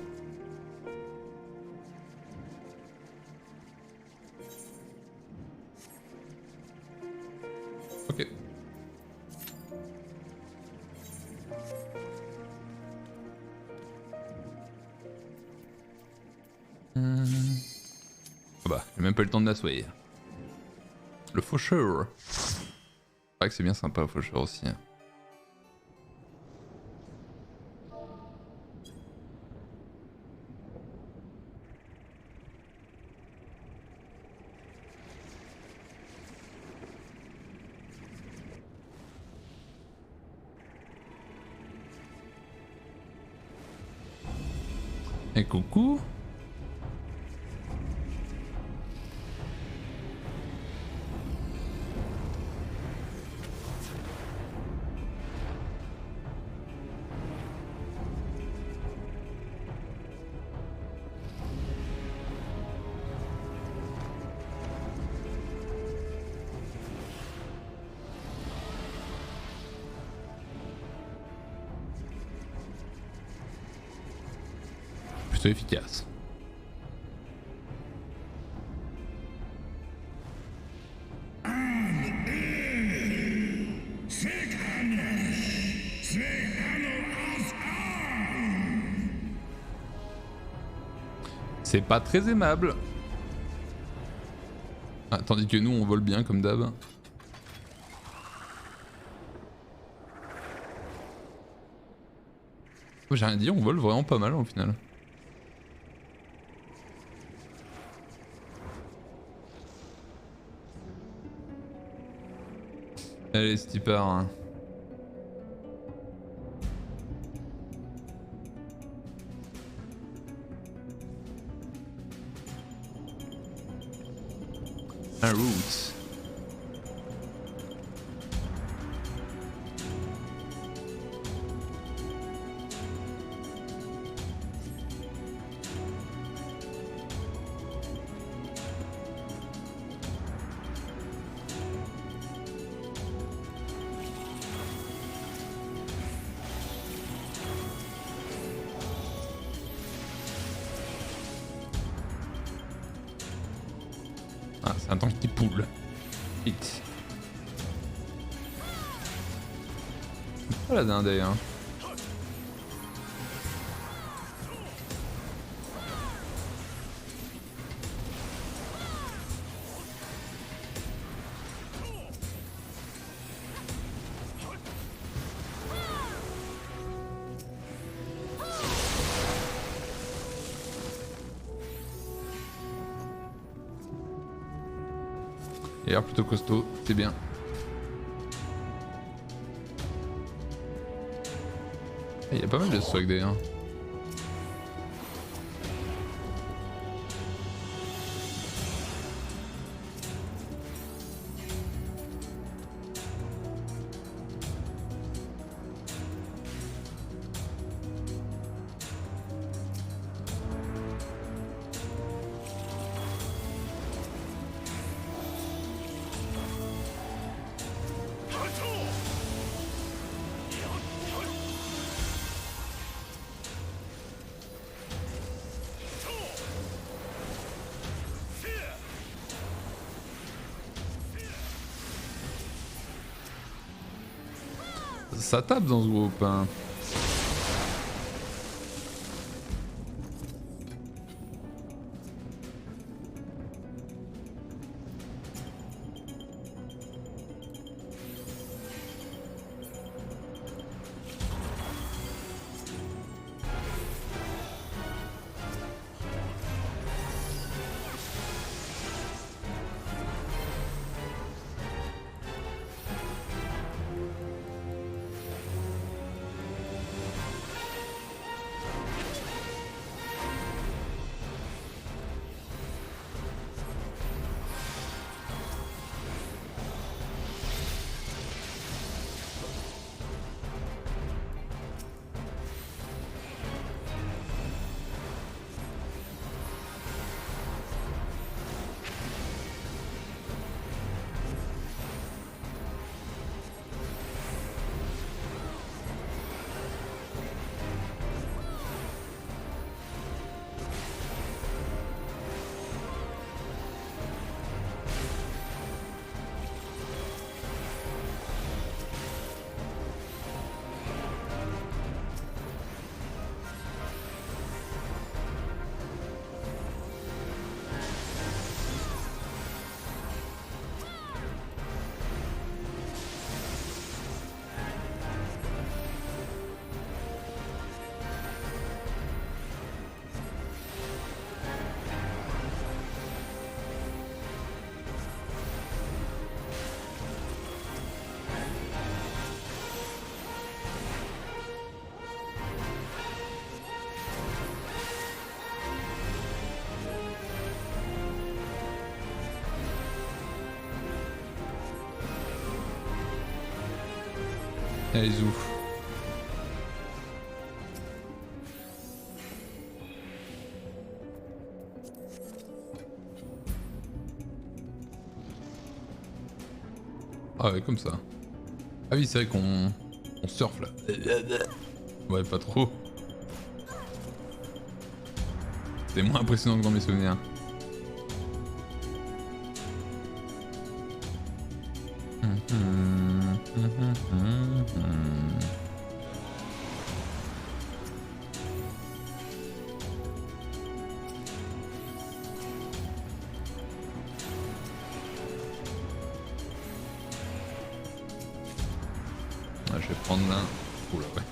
Ok. Ah bah, j'ai même pas eu le temps de l'assoyer. Le faucheur. C'est vrai que c'est bien sympa le faucheur aussi. Et coucou. Plutôt efficace. C'est pas très aimable. Ah, tandis que nous on vole bien comme d'hab. Oh, j'ai rien dit, on vole vraiment pas mal au final. Allez, c'est y part. Hein. Un route. Ah, c'est un tank qui poule. Vite. C'est pas la dinde hein. Il a l'air plutôt costaud, c'est bien. Il y a pas mal de swag d'ailleurs. ça tape dans ce groupe. Hein. Allez, zou. Ah ouais, comme ça. Ah oui, c'est vrai qu'on surfe là. Ouais, pas trop. C'est moins impressionnant que dans mes souvenirs. Ah, je vais prendre l'un. Oula, ouais.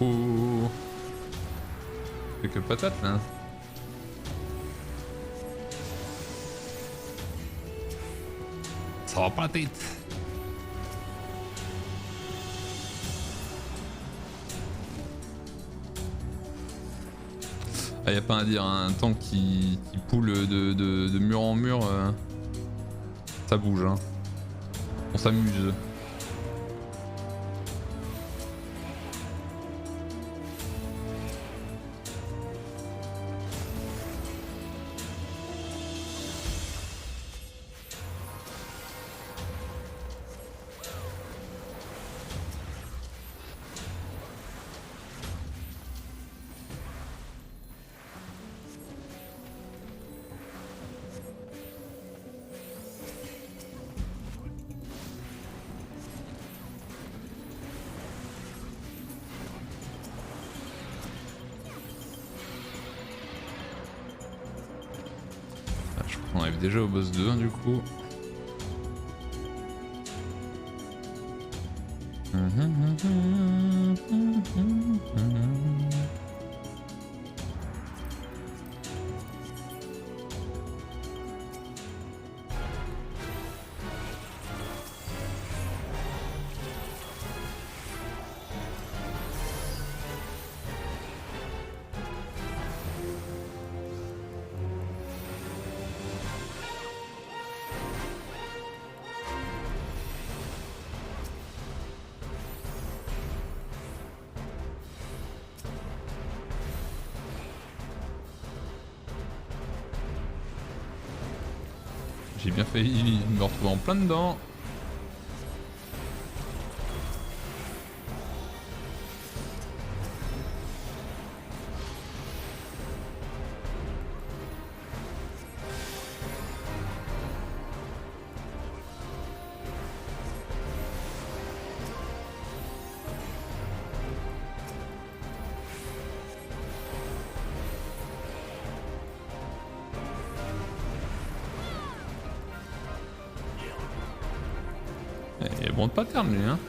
Oh, quelques patates là. Ça va pas la tête. Ah, y a pas à dire, hein, un tank qui poule de mur en mur, ça bouge. Hein. On s'amuse. On arrive déjà au boss 2 du coup. J'ai bien failli me retrouver en plein dedans. Il est bon de pattern lui hein.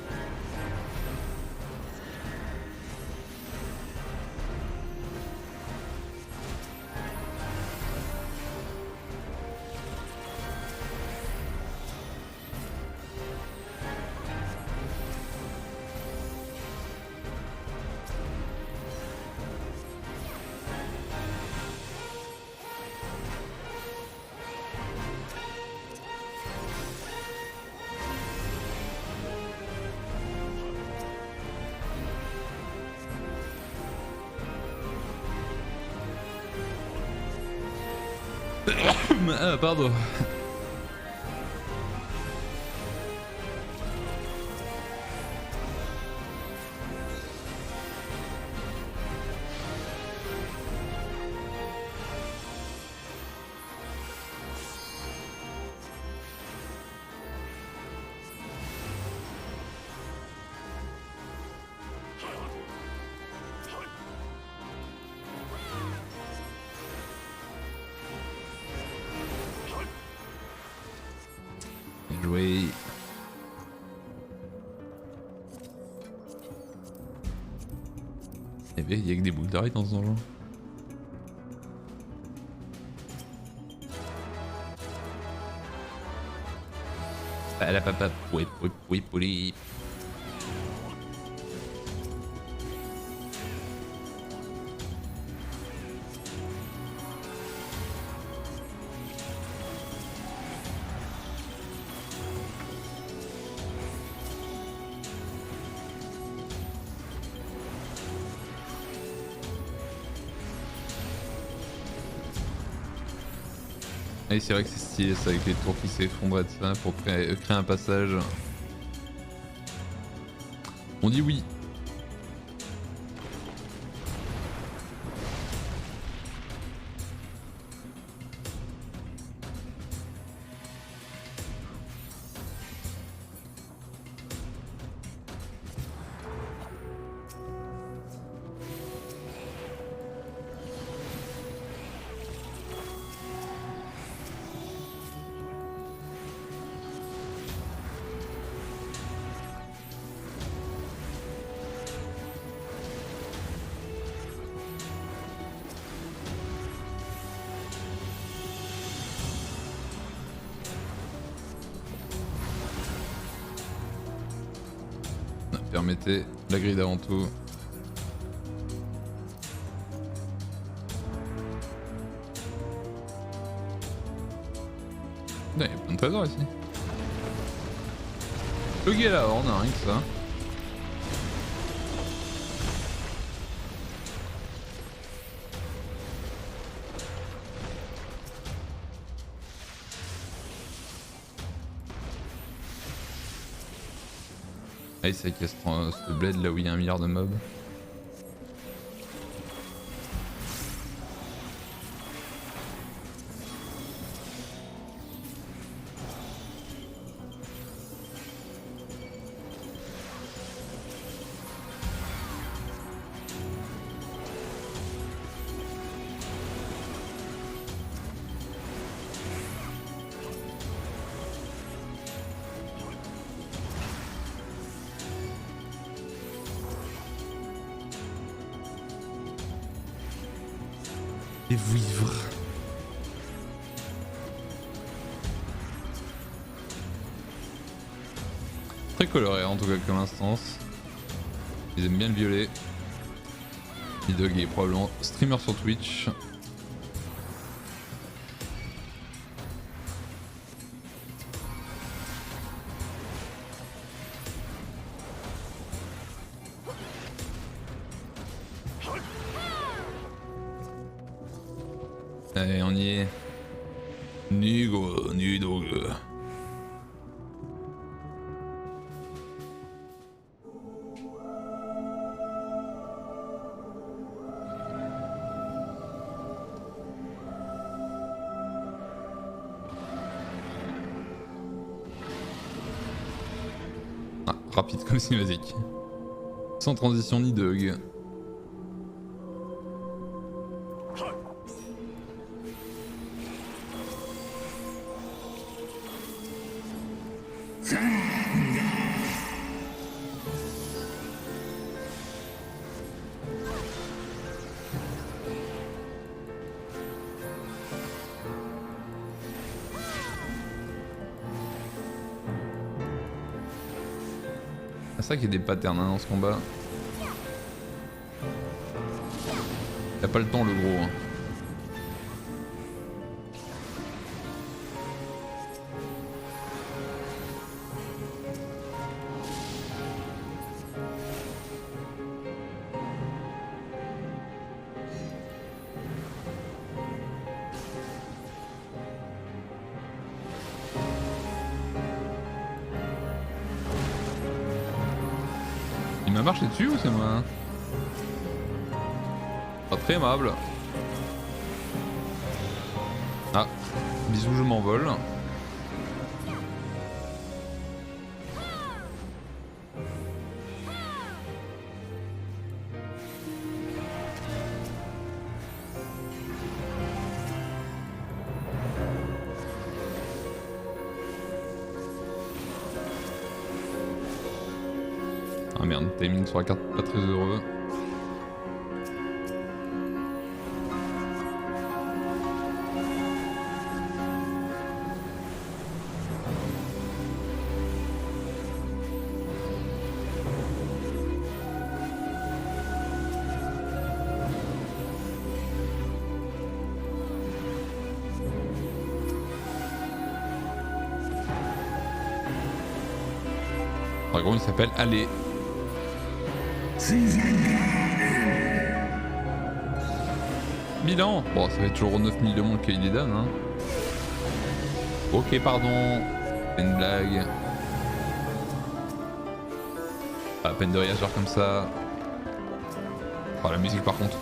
Ah pardon. Joué. Eh bien, il y a que des boules d'arrêt dans ce donjon. Ah la papa, oui. Et c'est vrai que c'est stylé ça avec les tours qui s'effondrent de ça pour créer un passage. On dit oui. Permettez la grille avant tout. Il y a plein de trésors ici. Le gars là, on a rien que ça. Ah, c'est qu'il y a ce bled là où il y a 1 milliard de mobs. Les vivres. Très coloré en tout cas comme instance. Ils aiment bien le violet. Nidog est probablement streamer sur Twitch. Allez, on y est. Nigo, Nidog. Ah, rapide comme cinématique. Sans transition ni dog. C'est vrai qu'il y a des patterns hein, dans ce combat. Il a pas le temps le gros. Hein. Il m'a marché dessus ou c'est moi? Pas très aimable. Ah, bisous, je m'envole. Ah merde, timing sur la carte pas très heureux. Dragon il s'appelle Allez. Bilan. Bon, ça fait toujours 9000 de monde qu'il les donne. Hein. Ok, pardon. C'est une blague. Pas à peine de réagir comme ça. Oh, la musique par contre.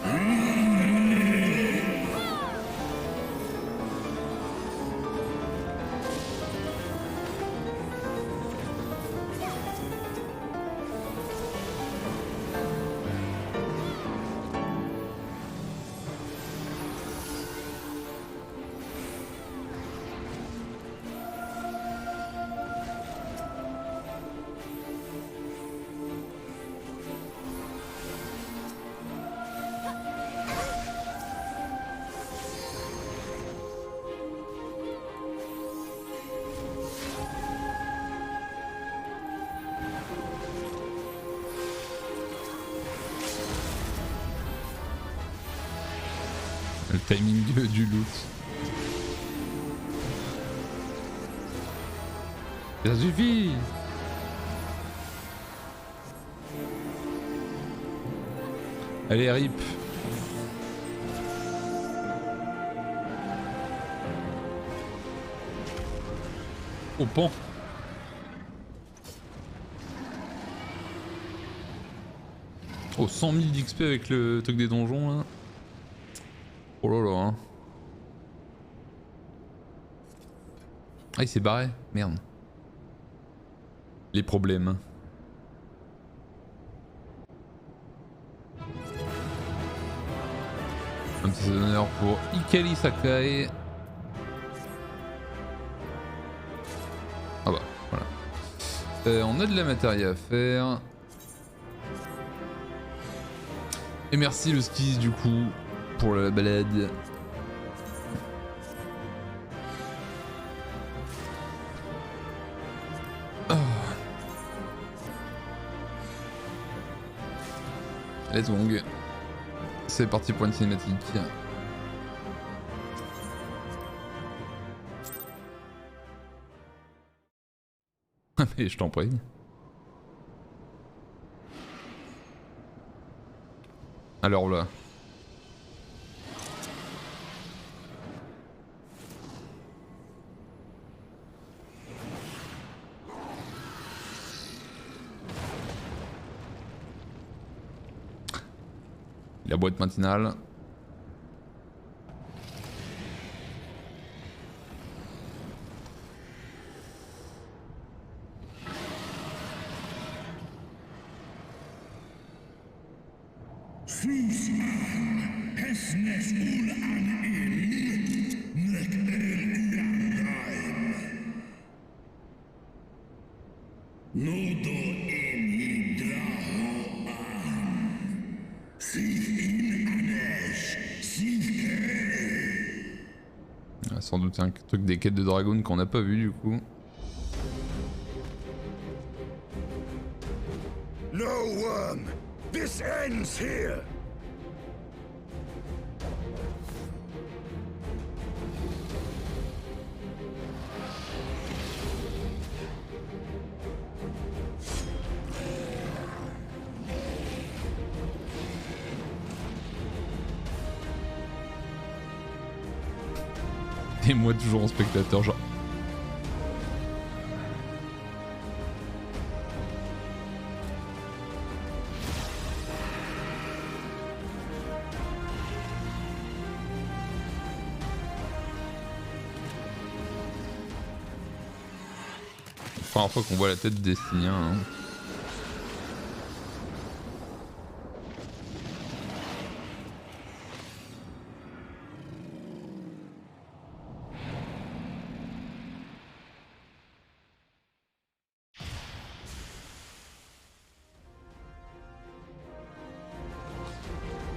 Le timing du loot. Ça suffit. Allez, rip. Au pan. Oh, 100 000 d'XP avec le truc des donjons là. Oh là là. Hein. Ah, il s'est barré. Merde. Les problèmes. Un petit honneur pour Ikari Sakai. Ah bah, voilà. On a de la matière à faire. Et merci le skis du coup pour la balade. Oh. Let's go. C'est parti pour une cinématique. Mais je t'en prie. Alors là. La boîte matinale. Ah, sans doute un truc des quêtes de Dragoon qu'on n'a pas vu du coup. No worm! This ends here! Et moi toujours en spectateur genre. Première fois qu'on voit la tête d'Estinien. Hein.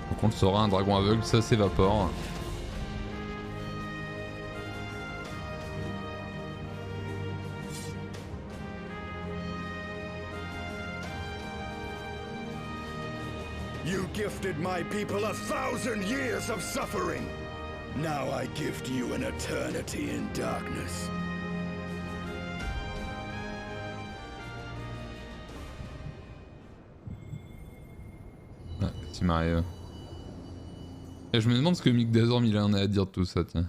Donc on le saura, un dragon aveugle, ça s'évapore. You gifted my people 1,000 years of suffering. Now I gift you an eternity in darkness. Ah, petit Mario. Et je me demande ce que Mick Dazorm il en a à dire de tout ça, tiens.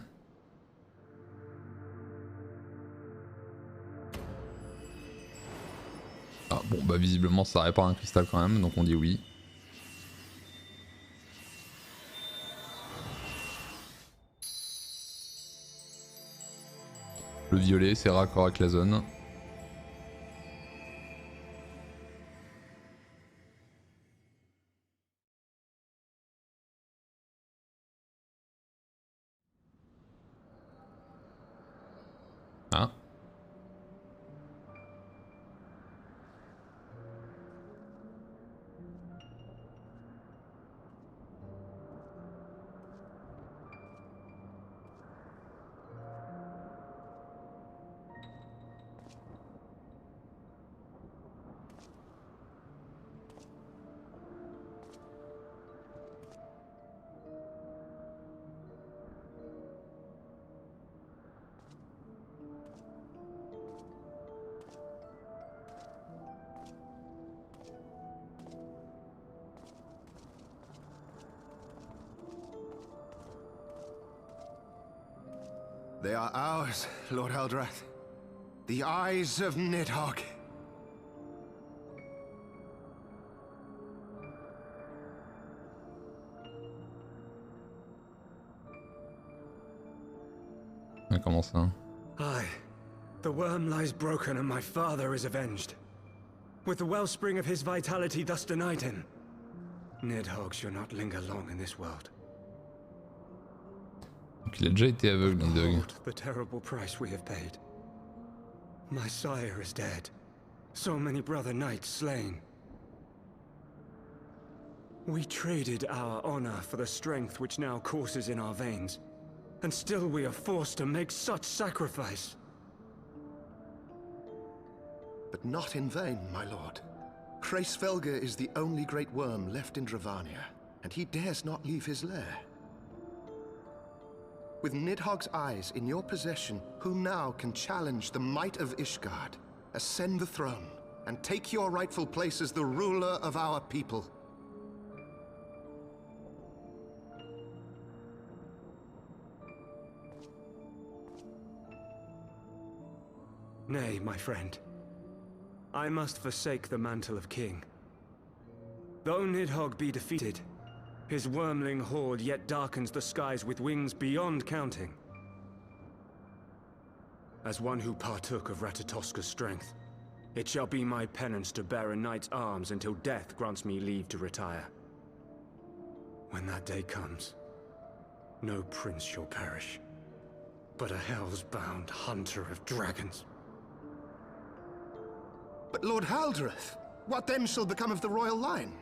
Ah bon bah visiblement ça répare un cristal quand même, donc on dit oui. Le violet, c'est raccord avec la zone. Ah. They are ours, Lord Eldrath. The eyes of Nidhogg. Mais comment ça? Aye. The worm lies broken and my father is avenged. With the wellspring of his vitality thus denied him, Nidhogg shall not linger long in this world. Donc il a déjà été aveugle, Nidhogg. The terrible price we have paid. My sire is dead. So many brother knights slain. We traded our honor for the strength which now courses in our veins. And still we are forced to make such sacrifice. But not in vain, my lord. Hraesvelgr is the only great worm left in Dravania, and he dares not leave his lair. With Nidhogg's eyes in your possession, who now can challenge the might of Ishgard, ascend the throne, and take your rightful place as the ruler of our people? Nay, my friend. I must forsake the mantle of king. Though Nidhogg be defeated, His wormling horde yet darkens the skies with wings beyond counting. As one who partook of Ratatoska's strength, it shall be my penance to bear a knight's arms until death grants me leave to retire. When that day comes, no prince shall perish, but a hell's-bound hunter of dragons. But Lord Haldreth, what then shall become of the royal line?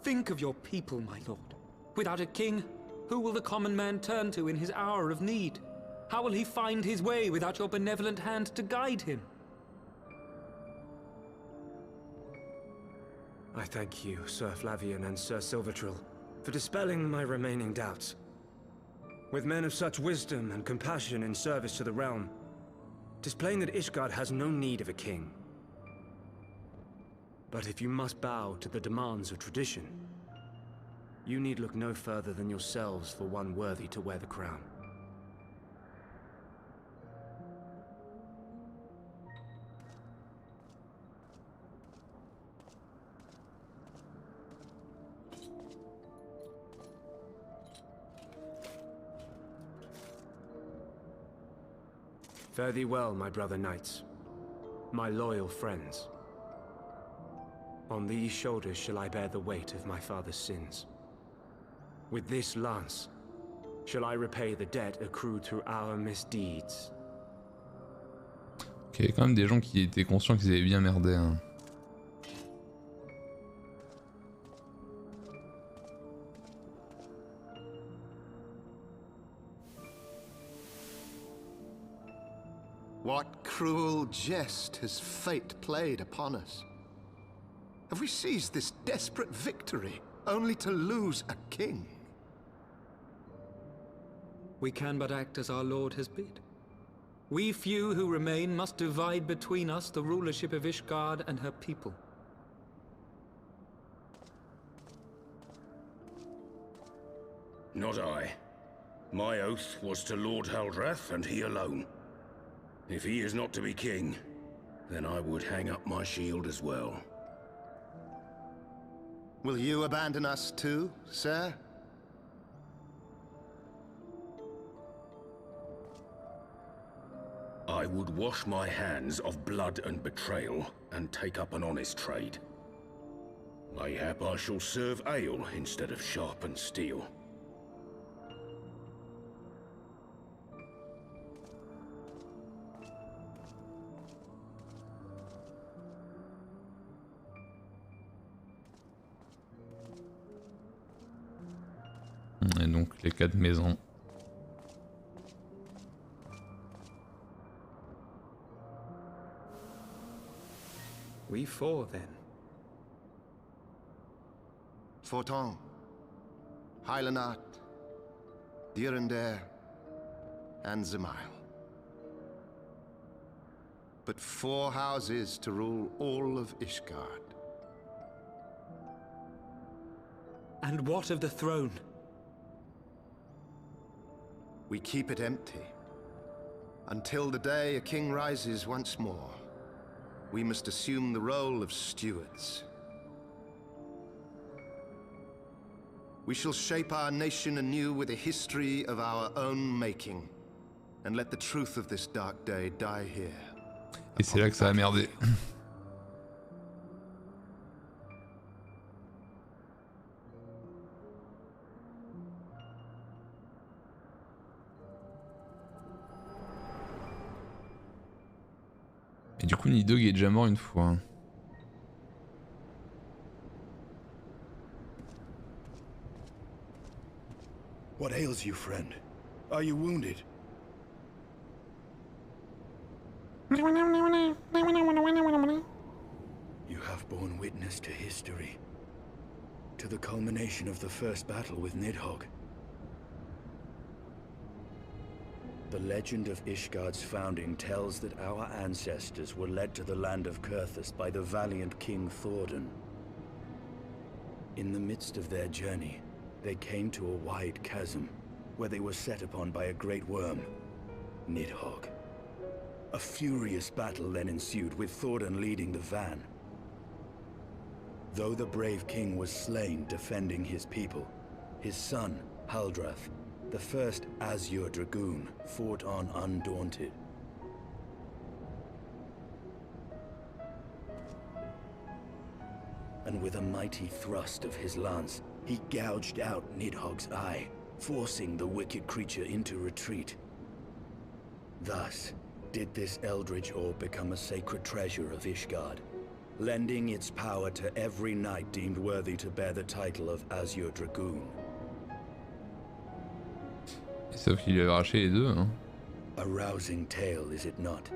Think of your people, my lord. Without a king, who will the common man turn to in his hour of need? How will he find his way without your benevolent hand to guide him? I thank you, Sir Flavian and Sir Silvertrill, for dispelling my remaining doubts. With men of such wisdom and compassion in service to the realm, 'tis plain that Ishgard has no need of a king. But if you must bow to the demands of tradition, you need look no further than yourselves for one worthy to wear the crown. Fare thee well, my brother knights, my loyal friends. On these shoulders shall I bear the weight of my father's sins. With this lance shall I repay the debt accrued through our misdeeds. Ok, il y a quand même des gens qui étaient conscients qu'ils avaient bien merdé. Hein. What cruel jest has fate played upon us? Have we seized this desperate victory only to lose a king? We can but act as our lord has bid. We few who remain must divide between us the rulership of Ishgard and her people. Not I. My oath was to Lord Haldreth and he alone. If he is not to be king, then I would hang up my shield as well. Will you abandon us too, sir? I would wash my hands of blood and betrayal and take up an honest trade. Mayhap I shall serve ale instead of sharpened steel. Et donc les 4 maisons. We four then. Forton, Hylanat, Dyrendare, and Zemail. But 4 houses to rule all of Ishgard. And what of the throne? We keep it empty. Until the day a king rises once more, we must assume the role of stewards. We shall shape our nation anew with a history of our own making, and let the truth of this dark day die here. Et c'est là que ça a merdé. Et du coup, Nidhogg est déjà mort une fois. What ails you, friend? Are you wounded? You have borne witness to history. To the culmination of the first battle with Nidhogg. The legend of Ishgard's founding tells that our ancestors were led to the land of Kurthus by the valiant King Thordan. In the midst of their journey, they came to a wide chasm, where they were set upon by a great worm, Nidhogg. A furious battle then ensued, with Thordan leading the van. Though the brave king was slain defending his people, his son, Haldrath, the first Azure Dragoon, fought on undaunted. And with a mighty thrust of his lance, he gouged out Nidhogg's eye, forcing the wicked creature into retreat. Thus, did this eldritch orb become a sacred treasure of Ishgard, lending its power to every knight deemed worthy to bear the title of Azure Dragoon. Sauf qu'il lui avait arraché les deux, hein. A rousing tale, is it not?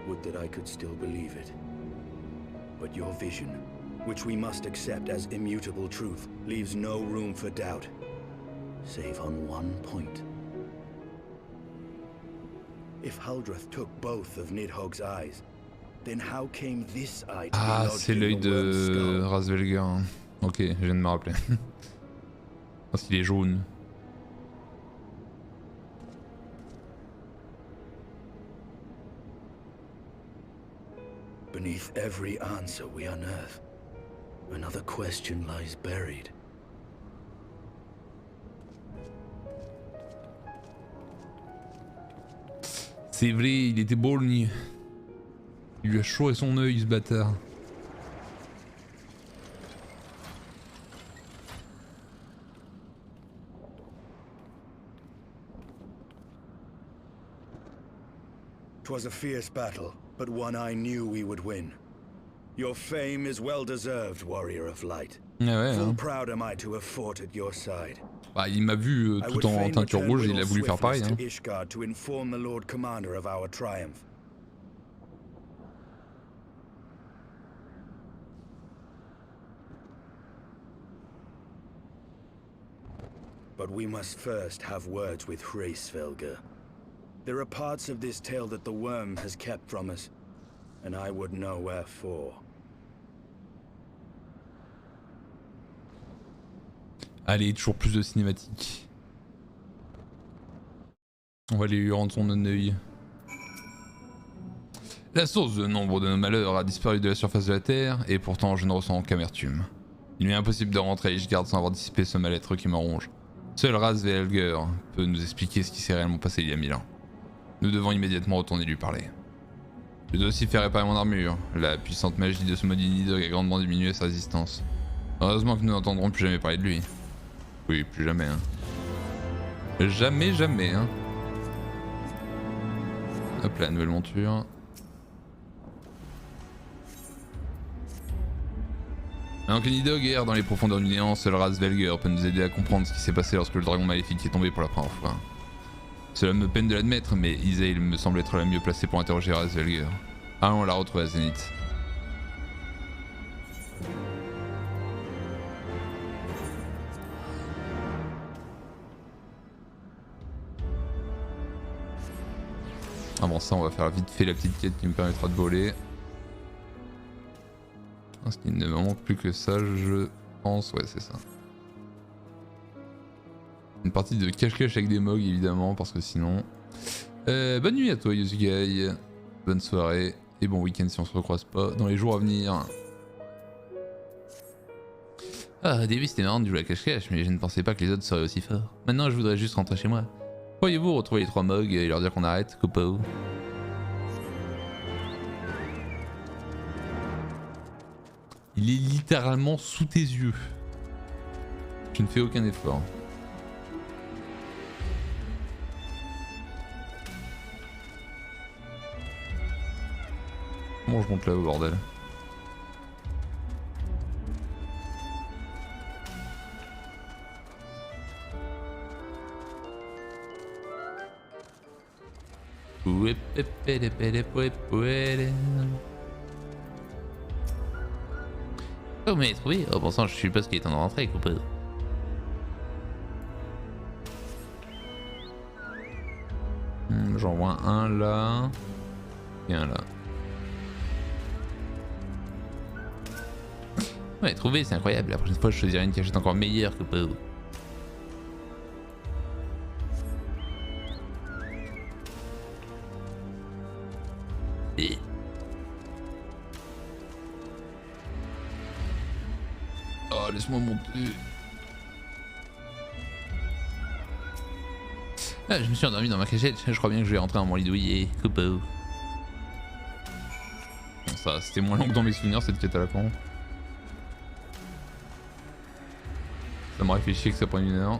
Would that I could still believe it. But your vision, which we must accept as immutable truth, leaves no room for doubt, save on one point. If Haldrath took both of Nidhogg's eyes, then how came this eye to be lodged c'est l'œil in the worm's de skull? Rasvelger. Hein. Ok, je viens de me rappeler. Parce qu'il est jaune. Beneath every answer we unearth, another question lies buried. C'est vrai, il était beau le nid. Il lui a chouré son œil, ce bâtard. Twas a fierce battle, but one I knew we would win. Your fame is well deserved, warrior of light. Ah ouais, Full hein. proud am I to have fought at your side. Bah, il m'a vu tout en teinture rouge, il a voulu faire pareil. Hein. To Ishgard to inform the Lord Commander of our triumph. But we must first have words with Heavensward. There are parts of this tale that the worm has kept from us, and I would know wherefore. Allez, toujours plus de cinématiques. On va aller lui rendre son œil. La source de nombre de nos malheurs a disparu de la surface de la Terre, et pourtant je ne ressens qu'amertume. Il m'est impossible de rentrer à Ishgard sans avoir dissipé ce mal-être qui me ronge. Seul Rasvelger peut nous expliquer ce qui s'est réellement passé il y a 1000 ans. Nous devons immédiatement retourner lui parler. Je dois aussi faire réparer mon armure. La puissante magie de ce maudit Nidhogg a grandement diminué sa résistance. Heureusement que nous n'entendrons plus jamais parler de lui. Oui, plus jamais, hein. Jamais, jamais, hein. Hop là, nouvelle monture. Maintenant que Nidhogg erre dans les profondeurs du néant, seul Rasvelger peut nous aider à comprendre ce qui s'est passé lorsque le dragon maléfique est tombé pour la première fois. Cela me peine de l'admettre, mais Isaïl me semble être la mieux placée pour interroger Rasvelger. Allons la retrouver à Zénith. Avant ça, on va faire vite fait la petite quête qui me permettra de voler. Parce qu'il ne me manque plus que ça, je pense. Ouais, c'est ça. Une partie de cache-cache avec des mogs, évidemment, parce que sinon... bonne nuit à toi, Yusugai. Bonne soirée. Et bon week-end si on se recroise pas dans les jours à venir. Ah, au début c'était marrant de jouer à cache-cache, mais je ne pensais pas que les autres seraient aussi forts. Maintenant, je voudrais juste rentrer chez moi. Pourriez-vous retrouver les 3 mogs et leur dire qu'on arrête, copain? Il est littéralement sous tes yeux. Je ne fais aucun effort. Comment je monte là-haut, bordel? Oh, mais trouvé. Oh, bon sang, je suppose qu'il est temps de rentrer, copain. J'en vois un là. Et un là. Ouais, trouvé, c'est incroyable. La prochaine fois, je choisirai une cachette encore meilleure que Pau. laisse-moi monter. Ah, je me suis endormi dans ma cachette. Je crois bien que je vais rentrer dans mon lit douillet. Coupeau. Bon, ça, c'était moins long que dans mes souvenirs cette quête à la con. Ça m'aurait fait chier que ça prenne 1 heure.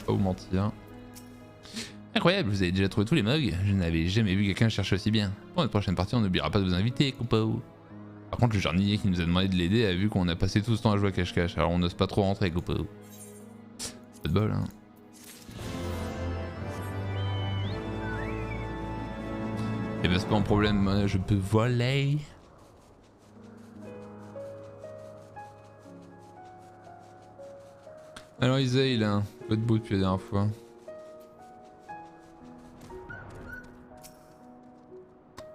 Pas vous mentir. Incroyable, vous avez déjà trouvé tous les mugs. Je n'avais jamais vu quelqu'un chercher aussi bien. Pour notre prochaine partie, on n'oubliera pas de vous inviter, coupeau. Par contre, le jardinier qui nous a demandé de l'aider a vu qu'on a passé tout ce temps à jouer à cache-cache, alors on n'ose pas trop rentrer, coupeau. C'est pas de bol, hein. Et ben c'est pas un problème, je peux voler. Alors Isaïe là, pas de beau depuis la dernière fois.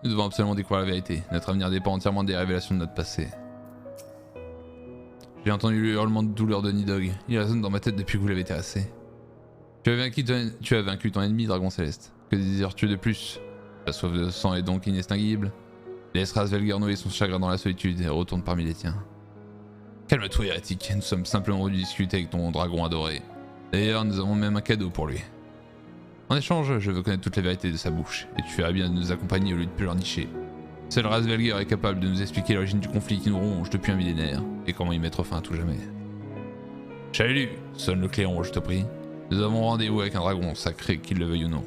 Nous devons absolument découvrir la vérité. Notre avenir dépend entièrement des révélations de notre passé. J'ai entendu le hurlement de douleur de Nidhogg. Il résonne dans ma tête depuis que vous l'avez terrassé. Tu as vaincu ton ennemi, Dragon Céleste. Que désires-tu de plus? Ta soif de sang est donc inextinguible. Laisse Rasvelgar noyer son chagrin dans la solitude et retourne parmi les tiens. Calme-toi, hérétique. Nous sommes simplement venus discuter avec ton dragon adoré. D'ailleurs, nous avons même un cadeau pour lui. En échange, je veux connaître toutes les vérités de sa bouche, et tu ferais bien de nous accompagner au lieu de pleurnicher. Seul Rasvelgar est capable de nous expliquer l'origine du conflit qui nous ronge depuis un millénaire, et comment y mettre fin à tout jamais. Chalut, sonne le clairon, je te prie. Nous avons rendez-vous avec un dragon sacré, qu'il le veuille ou non.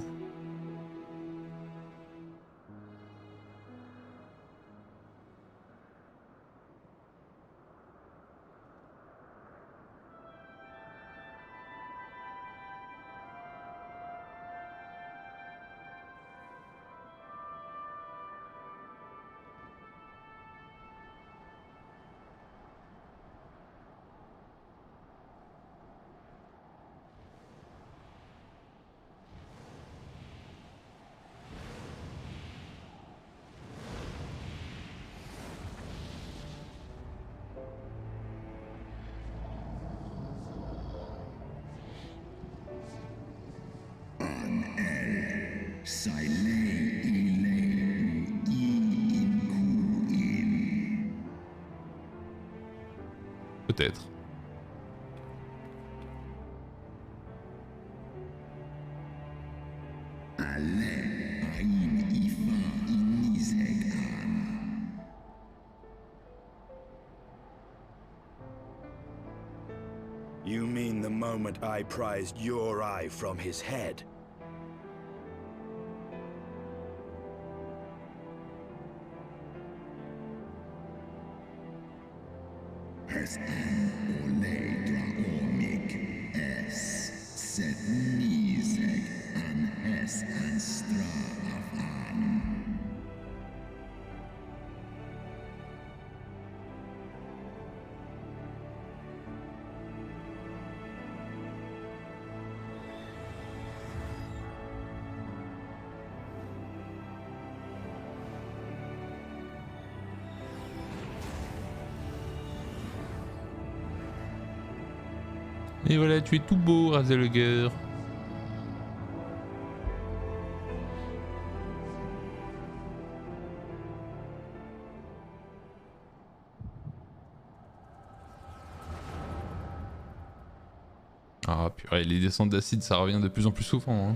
Peut-être. You mean the moment I prized your eye from his head? Et voilà, tu es tout beau, Rasvelgar. Ah purée, les descentes d'acide ça revient de plus en plus souvent. Hein.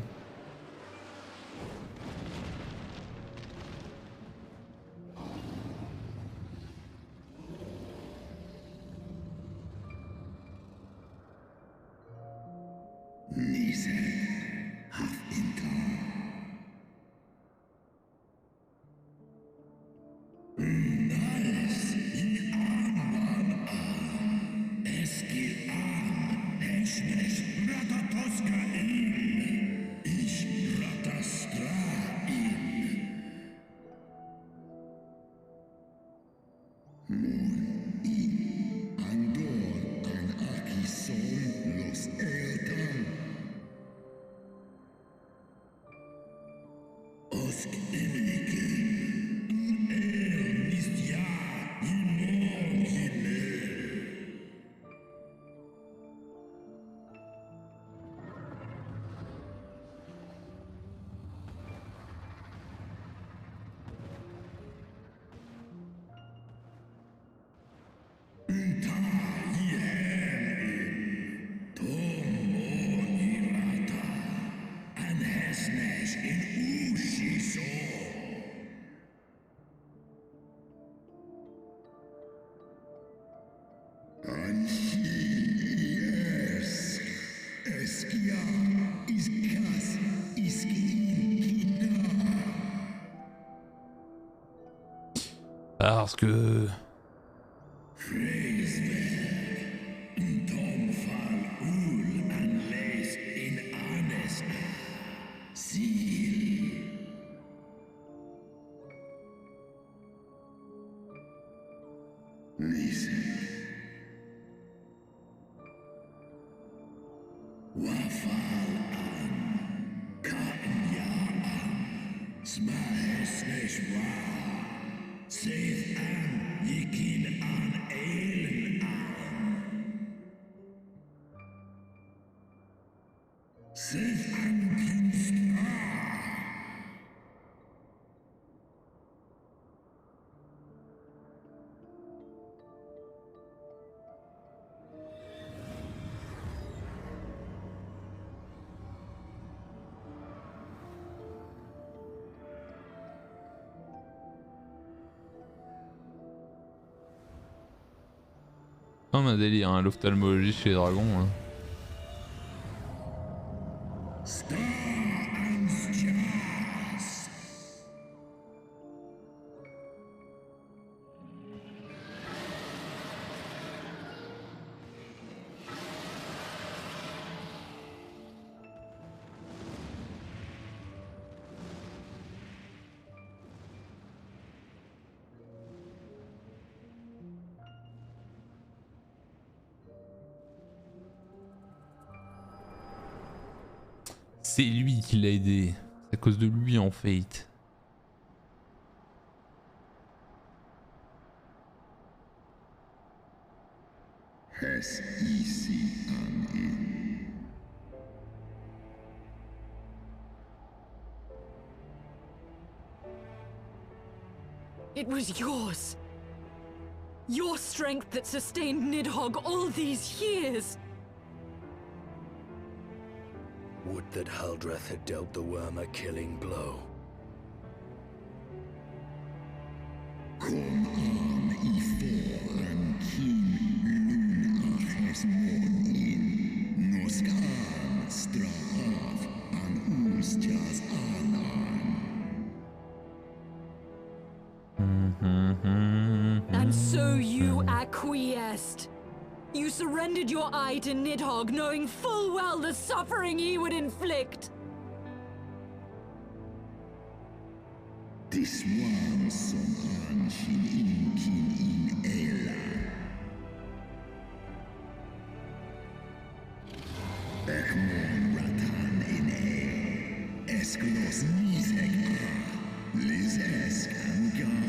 Parce que... Comme un délire, hein, l'ophtalmologie chez les dragons. Hein. C'est lui qui l'a aidé. C'est à cause de lui en fait. It was yours. Your strength that sustained Nidhogg all these years. Would that Haldreth had dealt the worm a killing blow. Kom an I fåren Kim Luna morgon in. Nå ska han strå av an ostjas annan. And so you acquiesced. You surrendered your eye to Nidhogg, knowing full well the suffering he would inflict. This one som anskin inkin in ela. Ekmon ratan in e. Esklos nisek a. Liz esk an gaan.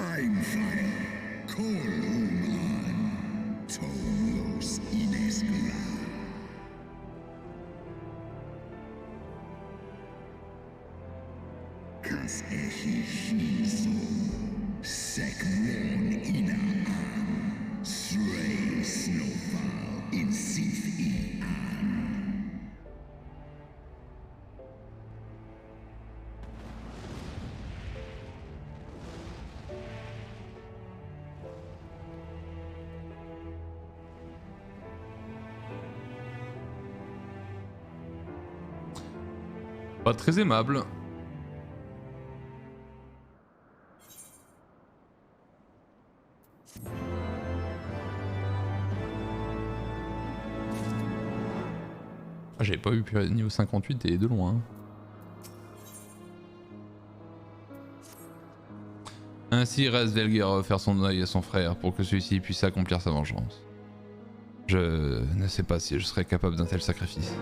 I'm fire, call an, Tomlos Ineskla. Kas ehi shinso, sekmon ina an, Srei snowfall in sith I an. Pas très aimable. Ah, j'avais pas vu niveau 58 et de loin. Ainsi reste Velger à offrir son œil à son frère pour que celui-ci puisse accomplir sa vengeance. Je ne sais pas si je serais capable d'un tel sacrifice.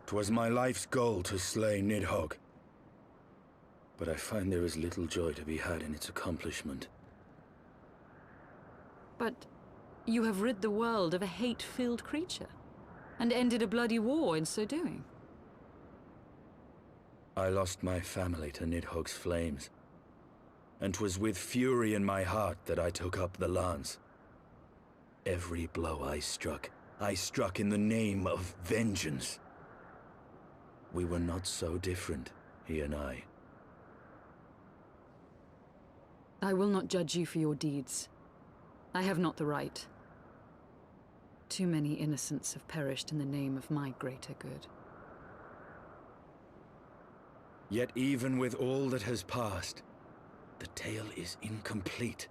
"'Twas my life's goal to slay Nidhogg, but I find there is little joy to be had in its accomplishment. But you have rid the world of a hate-filled creature, and ended a bloody war in so doing. I lost my family to Nidhogg's flames, and 'twas with fury in my heart that I took up the lance. Every blow I struck in the name of vengeance. We were not so different, he and I. I will not judge you for your deeds. I have not the right. Too many innocents have perished in the name of my greater good. Yet even with all that has passed, the tale is incomplete.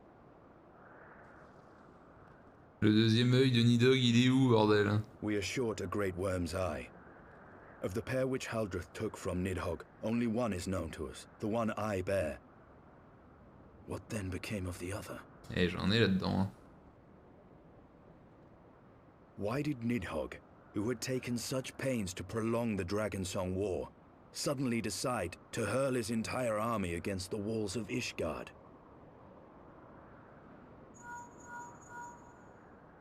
Le deuxième œil de Nidhogg, il est où, bordel? We are short a great worm's eye. Of the pair which Haldreth took from Nidhogg, only one is known to us, the one I bear. What then became of the other? Eh, j'en ai là-dedans. Hein. Why did Nidhogg, who had taken such pains to prolong the Dragonsong War, suddenly decide to hurl his entire army against the walls of Ishgard?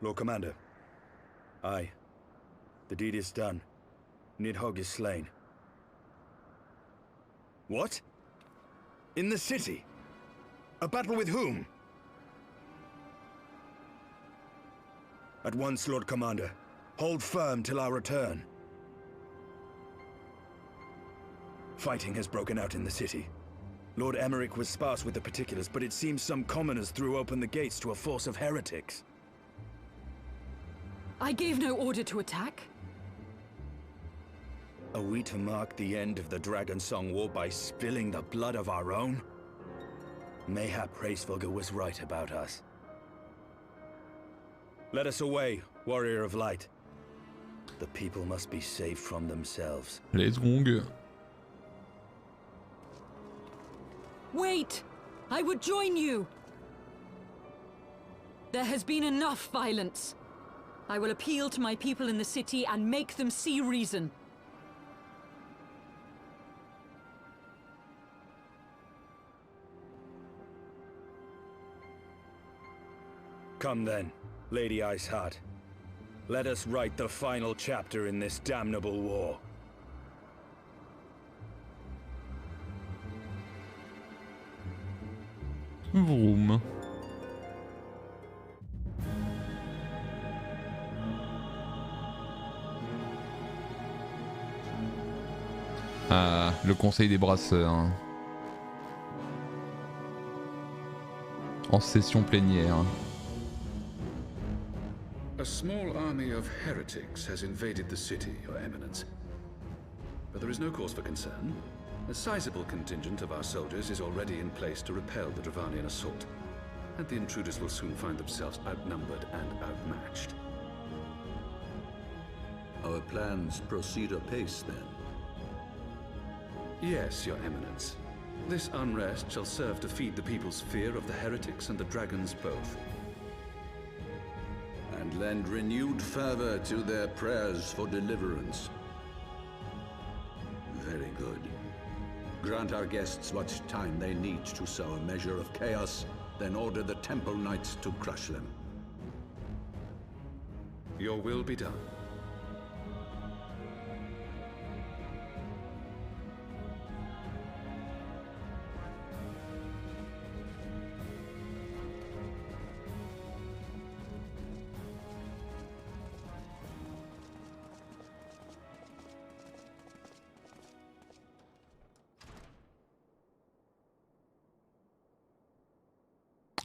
Lord Commander. Aye. The deed is done. Nidhogg is slain. What? In the city? A battle with whom? At once, Lord Commander. Hold firm till our return. Fighting has broken out in the city. Lord Emmerich was sparse with the particulars, but it seems some commoners threw open the gates to a force of heretics. I gave no order to attack. Are we to mark the end of the Dragonsong War by spilling the blood of our own? Mayhap Hraesvelgr was right about us. Let us away, Warrior of Light. The people must be saved from themselves. Let's go. Wait! I would join you! There has been enough violence. I will appeal to my people in the city and make them see reason. Come then, Lady Iceheart. Let us write the final chapter in this damnable war. Vroom. Ah, le conseil des brasseurs. En session plénière. A small army of heretics has invaded the city, Your Eminence. But there is no cause for concern. A sizable contingent of our soldiers is already in place to repel the Dravanian assault, and the intruders will soon find themselves outnumbered and outmatched. Our plans proceed apace, then? Yes, Your Eminence. This unrest shall serve to feed the people's fear of the heretics and the dragons both. And lend renewed fervor to their prayers for deliverance. Very good. Grant our guests what time they need to sow a measure of chaos, then order the Temple Knights to crush them. Your will be done.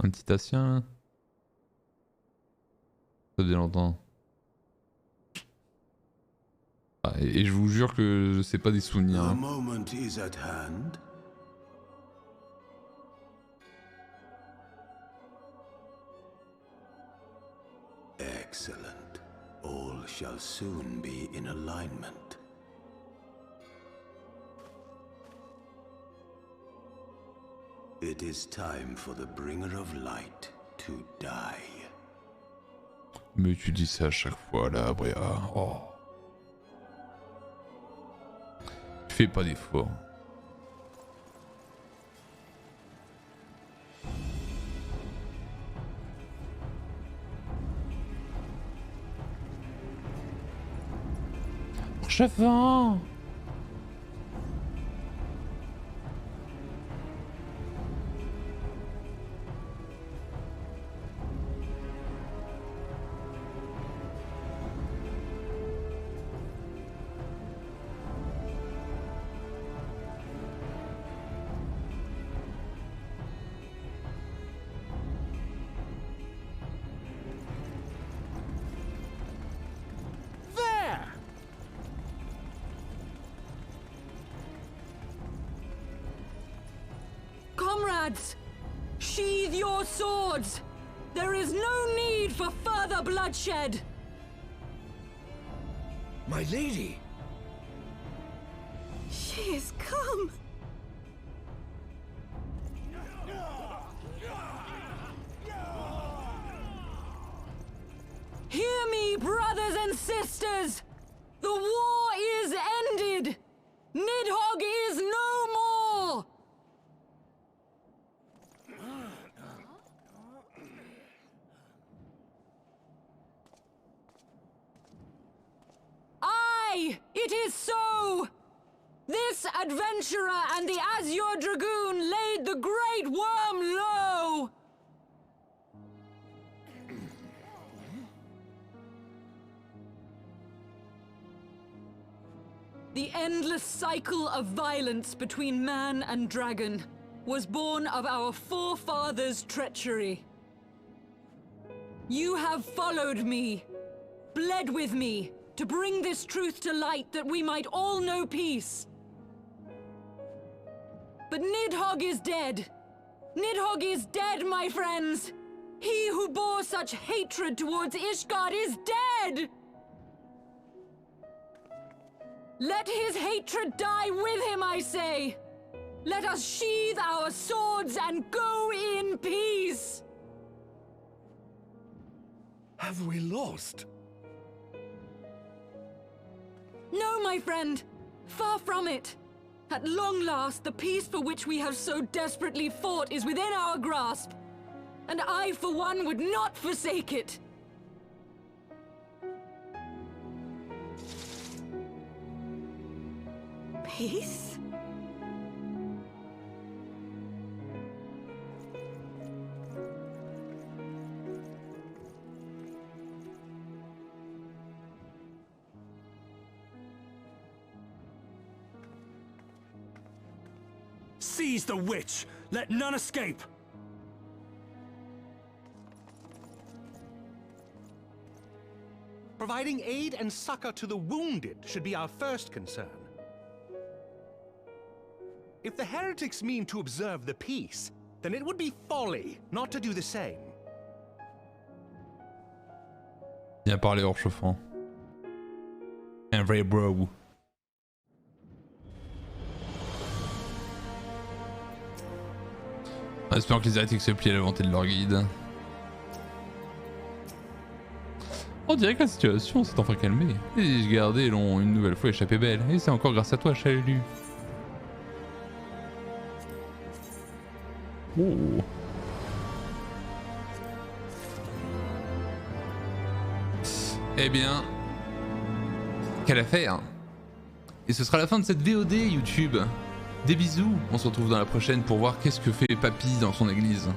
Un petit Tatien là. Ça faisait longtemps. Ah, et je vous jure que c'est pas des souvenirs. The Hein. moment is at hand. Excellent. All shall soon be in alignment. It is time for the bringer of light to die. Mais tu dis ça à chaque fois là, Bréa. Oh. Fais pas d'effort. Chevant. Comrades, sheathe your swords. There is no need for further bloodshed. My lady! She is come. Hear me, brothers and sisters! The war is ended! Nidhogg is no more! Aye, it is so! This adventurer and the Azure Dragoon laid the Great Worm low! The endless cycle of violence between man and dragon was born of our forefathers' treachery. You have followed me, bled with me, to bring this truth to light that we might all know peace. But Nidhogg is dead. Nidhogg is dead, my friends! He who bore such hatred towards Ishgard is dead! Let his hatred die with him, I say! Let us sheathe our swords and go in peace! Have we lost? No, my friend! Far from it! At long last, the peace for which we have so desperately fought is within our grasp. And I, for one, would not forsake it! Peace? Seize the witch! Let none escape! Providing aid and succor to the wounded should be our first concern. If the heretics mean to observe the peace, then it would be folly not to do the same. Bien parlé, hors chauffant. Un vrai bro. En espérant que les hérétiques se plient à la volonté de leur guide. On dirait que la situation s'est enfin calmée. Les Ishgardés l'ont une nouvelle fois échappé belle. Et c'est encore grâce à toi, Chaelu. Oh. Eh bien, quelle affaire! Et ce sera la fin de cette VOD YouTube. Des bisous, on se retrouve dans la prochaine pour voir qu'est-ce que fait Papy dans son église.